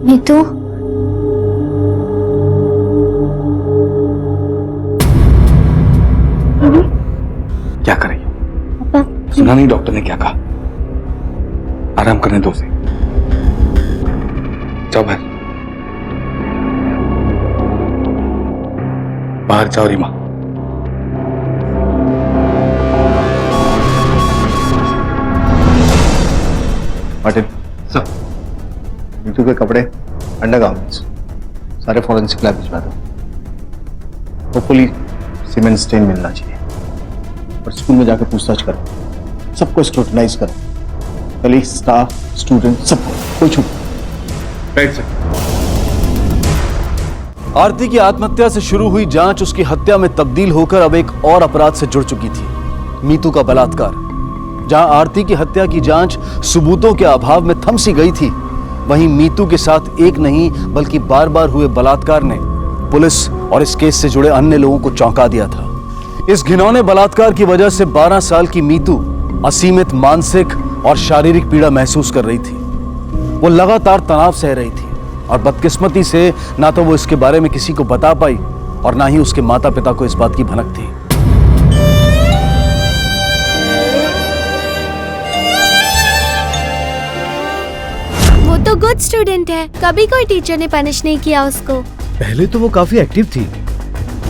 मीतू, क्या कर रही है? सुना नहीं डॉक्टर ने क्या कहा? आराम करने दो उसे। जाओ बाहर जाओ रीमा। मार्टिन सर, मीतू के कपड़े, अंडरगारमेंट्स सारे फॉरेंसिक लैब भिजवा दो। होपफुली सीमेंट स्टेन मिलना चाहिए। और स्कूल में जाकर पूछताछ करो, सबको स्क्रूटनाइज करो, कलीग, स्टाफ, स्टूडेंट, सबको, कोई छूट। Right sir. आरती की आत्महत्या से शुरू हुई जांच उसकी हत्या में तब्दील होकर अब एक और अपराध से जुड़ चुकी थी, मीतू का बलात्कार। जहां आरती की हत्या की जांच सबूतों के अभाव में थम सी गई थी, वहीं मीतू के साथ एक नहीं बल्कि बार बार हुए बलात्कार ने पुलिस और इस केस से जुड़े अन्य लोगों को चौंका दिया था। इस घिनौने बलात्कार की वजह से 12 साल की मीतू असीमित मानसिक और शारीरिक पीड़ा महसूस कर रही थी। वो लगातार तनाव सह रही थी, और बदकिस्मती से ना तो वो इसके बारे में किसी को बता पाई और ना ही उसके माता पिता को इस बात की भनक थी। वो तो गुड स्टूडेंट है, कभी कोई टीचर ने पनिश नहीं किया उसको। पहले तो वो काफी एक्टिव थी,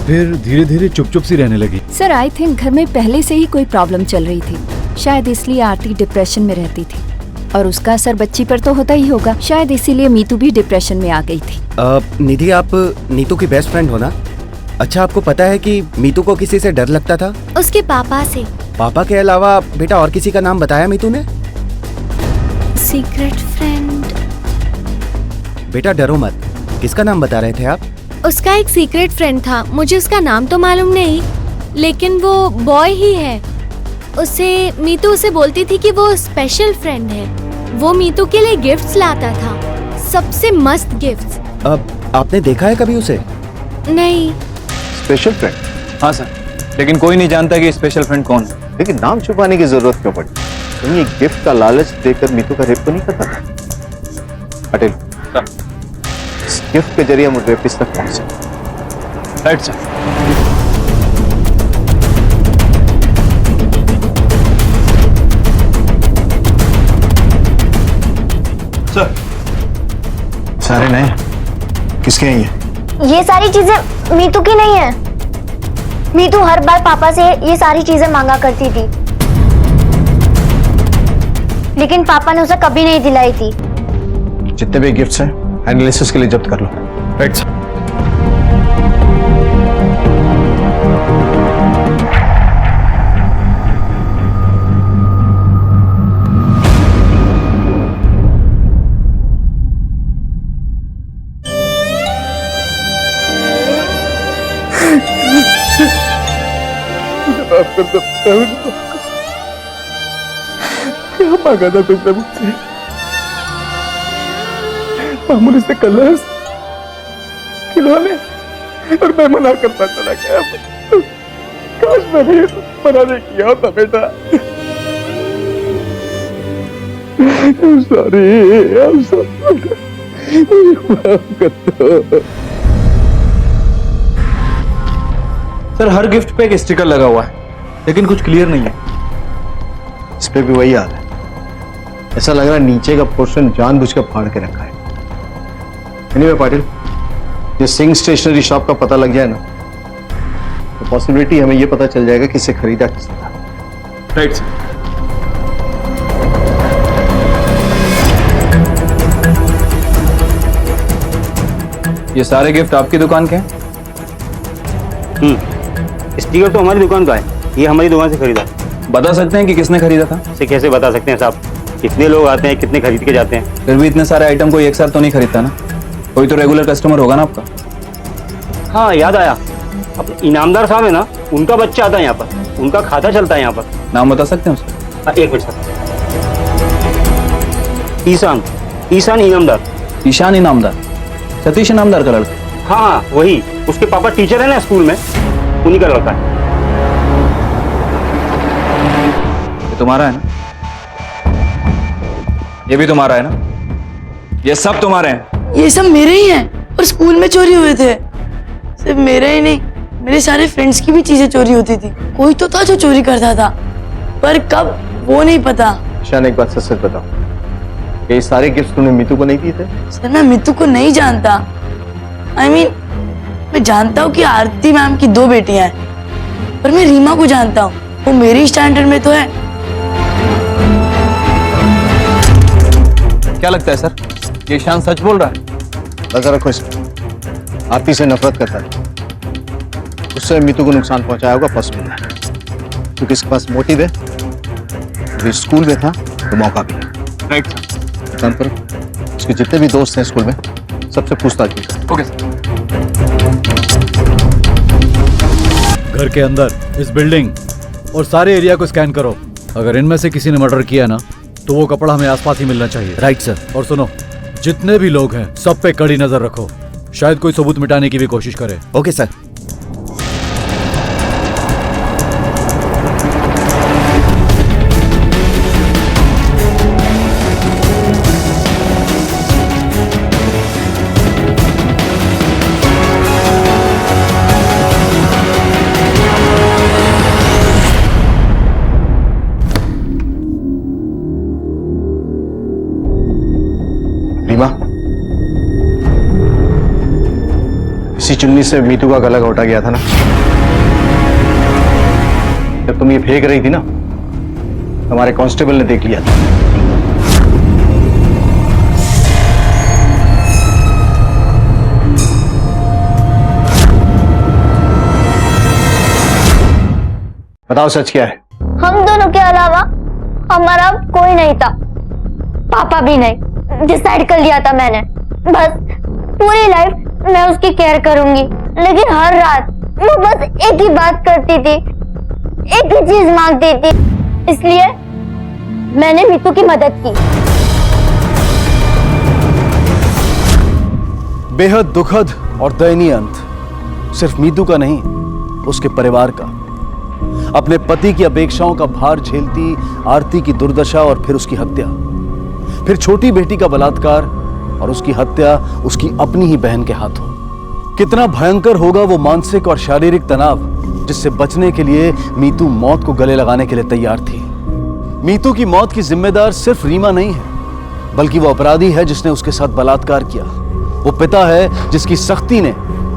फिर धीरे धीरे चुप चुप सी रहने लगी। सर आई थिंक घर में पहले से ही कोई प्रॉब्लम चल रही थी, शायद इसलिए आरती डिप्रेशन में रहती थी और उसका असर बच्ची पर तो होता ही होगा, शायद इसीलिए मीतू भी डिप्रेशन में आ गई थी। निधि, आप नीतू की बेस्ट फ्रेंड हो ना? अच्छा, आपको पता है कि मीतू को किसी से डर लगता था? उसके पापा से। पापा के अलावा बेटा और किसी का नाम बताया मीतू ने? Secret friend. बेटा डरो मत, किसका नाम बता रहे थे आप? उसका एक सीक्रेट फ्रेंड था, मुझे उसका नाम तो मालूम नहीं, लेकिन वो बॉय ही है। मीतू उसे बोलती थी कि वो स्पेशल फ्रेंड है। वो मीतू के लिए गिफ्ट्स लाता था, सबसे मस्त गिफ्ट्स। अब आपने देखा है कभी उसे? नहीं। Special friend? हाँ सर, लेकिन कोई नहीं जानता कि स्पेशल फ्रेंड कौन है। लेकिन नाम छुपाने की जरूरत क्यों पड़ी? कहीं ये गिफ्ट का लालच देकर मीतू का रेप तो नहीं करता था? पटेल, इस गिफ्ट के जरिए हम रेपिस्ट तक पहुंचे। Right sir. सर, सारे नए किसके हैं ये सारी चीजें मीतू की नहीं है। मीतू हर बार पापा से ये सारी चीजें मांगा करती थी, लेकिन पापा ने उसे कभी नहीं दिलाई थी। जितने भी गिफ्ट्स हैं एनालिसिस के लिए जब्त कर लो। Right sir. क्या मांगा था तुमने मुझसे? मामूली से कलर्स, खिलौने, और मैं मना करता चला गया। काश मैंने ये मना नहीं किया होता बेटा। सॉरी, माफ कर दो। सर, हर गिफ्ट पे एक स्टिकर लगा हुआ है, लेकिन कुछ क्लियर नहीं है। इस पे भी वही हाल है। ऐसा लग रहा है नीचे का पोर्शन जानबूझकर फाड़ के रखा है। एनीवे पाटिल, ये सिंह स्टेशनरी शॉप का पता लग जाए ना, तो पॉसिबिलिटी हमें ये पता चल जाएगा कि इसे खरीदा किसने था। Right sir. ये सारे गिफ्ट आपकी दुकान के हैं? स्टिकर तो हमारी दुकान का है, ये हमारी दुकान से खरीदा। बता सकते हैं कि किसने खरीदा था? इसे कैसे बता सकते हैं साहब, कितने लोग आते हैं, कितने खरीद के जाते हैं। फिर भी इतने सारे आइटम कोई एक साथ तो नहीं खरीदता ना, कोई तो रेगुलर कस्टमर होगा ना आपका। हाँ याद आया, अब इनामदार साहब है ना, उनका बच्चा आता है यहाँ पर, उनका खाता चलता है यहाँ पर। नाम बता सकते हैं उसका? एक मिनट सर। ईशान इनामदार। ईशान इनामदार? सतीश इनामदार का लड़का? हाँ वही, उसके पापा टीचर है ना स्कूल में, उन्हीं का लड़का है। ये तुम्हारा है ना? ये भी तुम्हारा है ना? ये सब तुम्हारे हैं? ये सब मेरे ही हैं और स्कूल में चोरी हुए थे। सिर्फ मेरे ही नहीं, मेरे सारे फ्रेंड्स की भी चीजें चोरी होती थी। कोई तो था जो चोरी करता था, पर कब वो नहीं पता। ईशान, एक बात सच बताओ, ये सारे गिफ्ट तुमने मीतू को नहीं दिए थे? सर, मैं मीतू को नहीं जानता। I mean, मैं जानता हूँ कि आरती मैम की 2 बेटियां हैं, पर मैं रीमा को जानता हूँ, वो मेरी स्टैंडर्ड में तो है। क्या लगता है सर, ये ईशान सच बोल रहा है? नजर रखो इसमें। आरती से नफरत करता है, उससे मीतू को नुकसान पहुंचाया होगा फर्स्ट में, क्योंकि इसके पास मोटिव है। अभी स्कूल में था तो मौका भी। Right sir. काम करो, उसके जितने भी दोस्त हैं स्कूल में, सबसे पूछताछ की। Okay sir. घर के अंदर, इस बिल्डिंग और सारे एरिया को स्कैन करो। अगर इनमें से किसी ने मर्डर किया ना, तो वो कपड़ा हमें आसपास ही मिलना चाहिए। Right sir. और सुनो, जितने भी लोग हैं सब पे कड़ी नजर रखो, शायद कोई सबूत मिटाने की भी कोशिश करे। Okay sir. रीमा, इसी चुन्नी से मीतू का गला घोटा गया था ना? जब तुम ये फेंक रही थी ना, हमारे कांस्टेबल ने देख लिया था। बताओ सच क्या है? हम दोनों के अलावा हमारा कोई नहीं था, पापा भी नहीं। डिसाइड कर लिया था मैंने, बस पूरी लाइफ मैं उसकी केयर करूंगी। लेकिन हर रात वो बस एक ही बात करती थी, एक ही चीज मांगती थी। इसलिए मैंने मीतू की मदद की। बेहद दुखद और दयनीय अंत सिर्फ मीतू का नहीं, उसके परिवार का। अपने पति की अपेक्षाओं का भार झेलती आरती की दुर्दशा और फिर उसकी हत्या, फिर छोटी बेटी का बलात्कार और उसकी हत्या उसकी अपनी ही बहन के हाथों। कितना भयंकर होगा वो मानसिक और शारीरिक तनाव जिससे बचने के लिए मीतू मौत को गले लगाने के लिए तैयार थी। मीतू की मौत की जिम्मेदार सिर्फ रीमा नहीं है, बल्कि वो अपराधी है जिसने उसके साथ बलात्कार किया। वो पिता है जिसकी सख्ती ने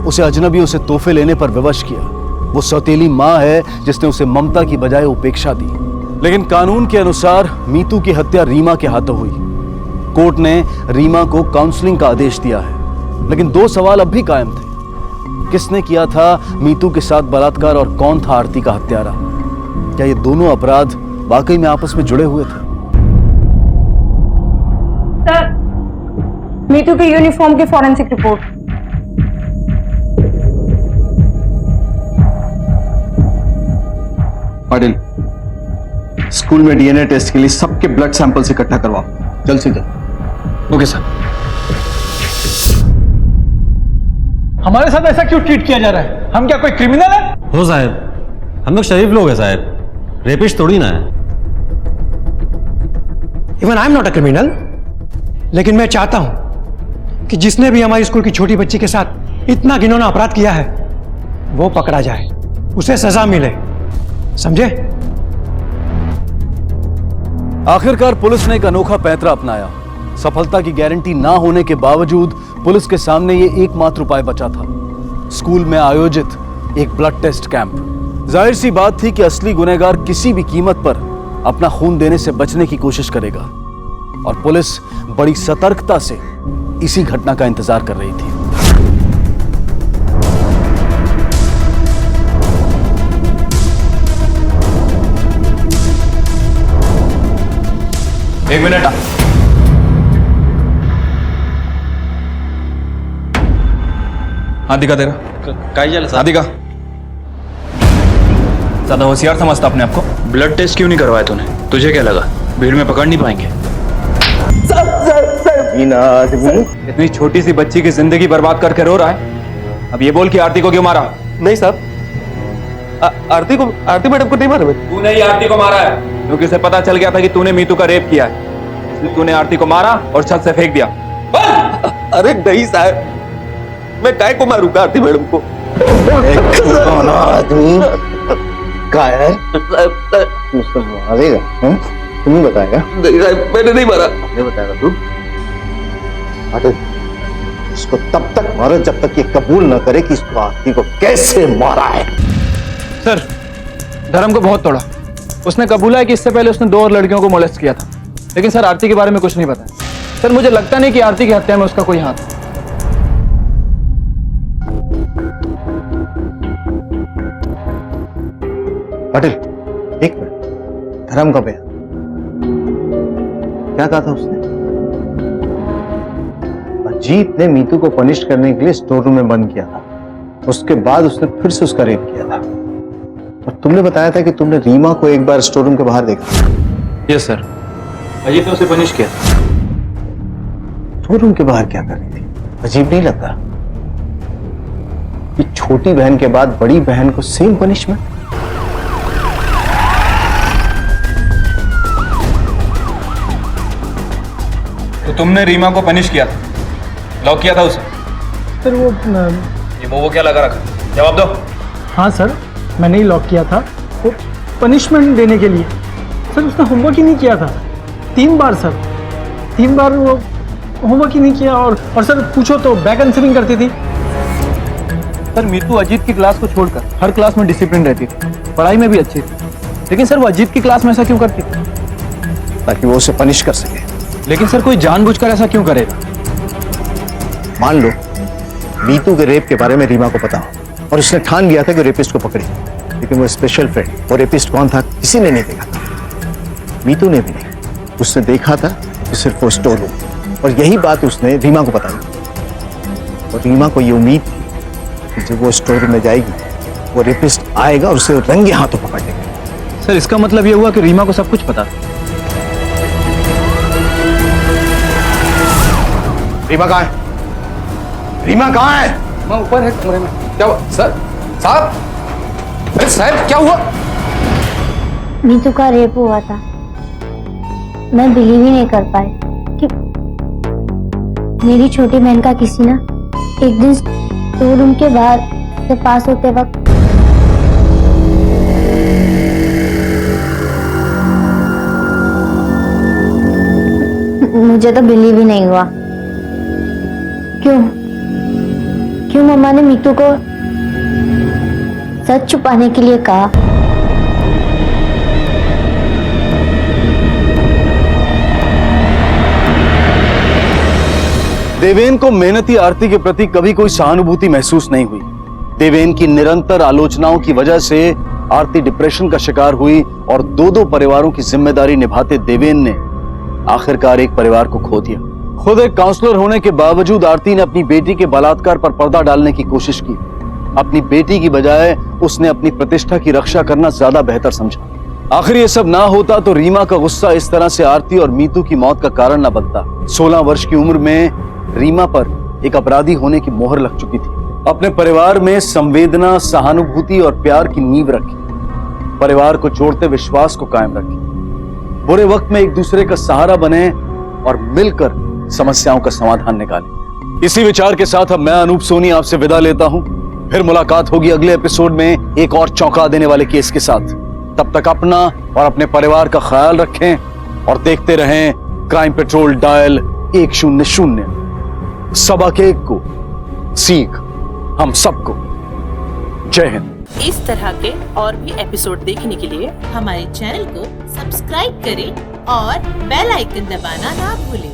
उसे अजनबियों से तोहफे लेने पर विवश किया। वो सौतेली मां है जिसने उसे ममता की बजाय उपेक्षा दी। लेकिन कानून के अनुसार मीतू की हत्या रीमा के हाथों हुई। कोर्ट ने रीमा को काउंसलिंग का आदेश दिया है, लेकिन दो सवाल अब भी कायम थे। किसने किया था मीतू के साथ बलात्कार और कौन था आरती का हत्यारा? क्या ये दोनों अपराध वाकई में आपस में जुड़े हुए थे? सर, मीतू के यूनिफॉर्म की फॉरेंसिक रिपोर्ट। पाटिल, स्कूल में डीएनए टेस्ट के लिए सबके ब्लड सैंपल्स इकट्ठा करवाओ, जल्द से जल्द। Okay sir. हमारे साथ ऐसा क्यों ट्रीट किया जा रहा है? हम क्या कोई क्रिमिनल है? हो साहब, हम लोग शरीफ लोग हैं साहब, रेपिस्ट थोड़ी ना है। Even I am not a criminal, लेकिन मैं चाहता हूं कि जिसने भी हमारी स्कूल की छोटी बच्ची के साथ इतना घिनौना अपराध किया है वो पकड़ा जाए, उसे सजा मिले, समझे? आखिरकार पुलिस ने एक अनोखा पैंतरा अपनाया। सफलता की गारंटी ना होने के बावजूद पुलिस के सामने ये एकमात्र उपाय बचा था, स्कूल में आयोजित एक ब्लड टेस्ट कैंप। जाहिर सी बात थी कि असली गुनहगार किसी भी कीमत पर अपना खून देने से बचने की कोशिश करेगा, और पुलिस बड़ी सतर्कता से इसी घटना का इंतजार कर रही थी। एक मिनट। हाथ दिखा तेरा। काय झालं हाथ दिखा। ज्यादा होशियार समझता अपने आपको? ब्लड टेस्ट क्यों नहीं करवाया तूने? तुझे क्या लगा भीड़ में पकड़ नहीं पाएंगे? इतनी छोटी सी बच्ची की जिंदगी बर्बाद करके रो रहा है। अब ये बोल कि आरती को क्यों मारा? नहीं साहब, आरती मैडम को नहीं मारा। तूने ही आरती को मारा है, क्योंकि उसे पता चल गया था कि तूने मीतू का रेप किया है, इसलिए तूने आरती को मारा और छत से फेंक दिया। अरे नहीं साहब, मैं काय को मारूंगा आरती मैडम को? कौन आदमी कायर मुझको मारेगा? तुम्हें बताएगा? नहीं साहब, मैंने नहीं मारा। आपने बताएगा तू? इसको तब तक मारो जब तक ये कबूल न करे कि इसको आरती को कैसे मारा है। सर, धर्म को बहुत तोड़ा। उसने कबूला है कि इससे पहले उसने 2 और लड़कियों को मोलेस्ट किया था, लेकिन सर आरती के बारे में कुछ नहीं बताया। सर, मुझे लगता नहीं कि आरती की हत्या में उसका कोई हाथ है। पाटिल, एक मिनट। धर्म का बयान क्या कहा था उसने? अजीत ने मीतू को पनिश करने के लिए स्टोर रूम में बंद किया था, उसके बाद उसने फिर से उसका रेप किया था, और तुमने बताया था कि तुमने रीमा को एक बार स्टोर रूम के बाहर देखा। यस सर, अजीत ने उसे पनिश किया। स्टोर रूम के बाहर क्या कर रही थी? अजीब नहीं लगता कि छोटी बहन के बाद बड़ी बहन को सेम पनिशमेंट? तो तुमने रीमा को पनिश किया था, लॉक किया था उसे? सर वो क्या लगा रखा? जवाब दो। हाँ सर, मैंने ही लॉक किया था, वो पनिशमेंट देने के लिए। सर, उसने होमवर्क ही नहीं किया था 3 बार सर, 3 बार वो होमवर्क ही नहीं किया और सर पूछो तो बैक आंसरिंग करती थी। सर मीतू अजीत की क्लास को छोड़कर हर क्लास में डिसिप्लिन रहती थी, पढ़ाई में भी अच्छी थी, लेकिन सर वो अजीत की क्लास में ऐसा क्यों करती थी? ताकि वो उसे पनिश कर सके। लेकिन सर कोई जानबूझकर ऐसा क्यों करेगा? मान लो मीतू के रेप के बारे में रीमा को पता हो और उसने ठान लिया था कि रेपिस्ट को पकड़े, लेकिन वो स्पेशल फ्रेंड, वो रेपिस्ट कौन था किसी ने नहीं देखा था, मीतू ने भी नहीं। उसने देखा था कि सिर्फ वो स्टोर रूम, और यही बात उसने रीमा को बताई। और रीमा को ये उम्मीद थी कि जब वो स्टोर रूम में जाएगी वो रेपिस्ट आएगा और उसे रंगे हाथों पकड़ लेगा। सर इसका मतलब ये हुआ कि रीमा को सब कुछ पता था। रीमा कहाँ है? रीमा कहाँ है? मैं ऊपर है कमरे में। क्या हुआ सर? साहब, अरे साहब क्या हुआ? मीतू का रेप हुआ था। मैं बिलीव ही नहीं कर पाई कि मेरी छोटी बहन का किसी ना एक दिन स्टोर रूम के बाहर से पास होते वक्त मुझे तो बिलीव ही नहीं हुआ। क्यों मम्मा ने मीतू को सच छुपाने के लिए कहा? देवेन को मेहनती आरती के प्रति कभी कोई सहानुभूति महसूस नहीं हुई। देवेन की निरंतर आलोचनाओं की वजह से आरती डिप्रेशन का शिकार हुई और दो परिवारों की जिम्मेदारी निभाते देवेन ने आखिरकार एक परिवार को खो दिया। खुद एक काउंसलर होने के बावजूद आरती ने अपनी बेटी के बलात्कार पर पर्दा डालने की कोशिश की। अपनी बेटी की बजाय उसने अपनी प्रतिष्ठा की रक्षा करना ज्यादा बेहतर समझा। आखिर ये सब ना होता तो रीमा का गुस्सा इस तरह से आरती और मीतू की मौत का कारण न बनता। 16 वर्ष की उम्र में रीमा पर एक अपराधी होने की मोहर लग चुकी थी। अपने परिवार में संवेदना, सहानुभूति और प्यार की नींव रखी। परिवार को जोड़ते विश्वास को कायम रखी। बुरे वक्त में एक दूसरे का सहारा बने और मिलकर समस्याओं का समाधान निकाले। इसी विचार के साथ अब मैं अनूप सोनी आपसे विदा लेता हूं। फिर मुलाकात होगी अगले एपिसोड में एक और चौंका देने वाले केस के साथ। तब तक अपना और अपने परिवार का ख्याल रखें और देखते रहें क्राइम पेट्रोल डायल 100। सबक एक को सीख हम सबको। जय हिंद। इस तरह के और भी एपिसोड देखने के लिए हमारे चैनल को सब्सक्राइब करें और बेल आइकन दबाना ना भूलें।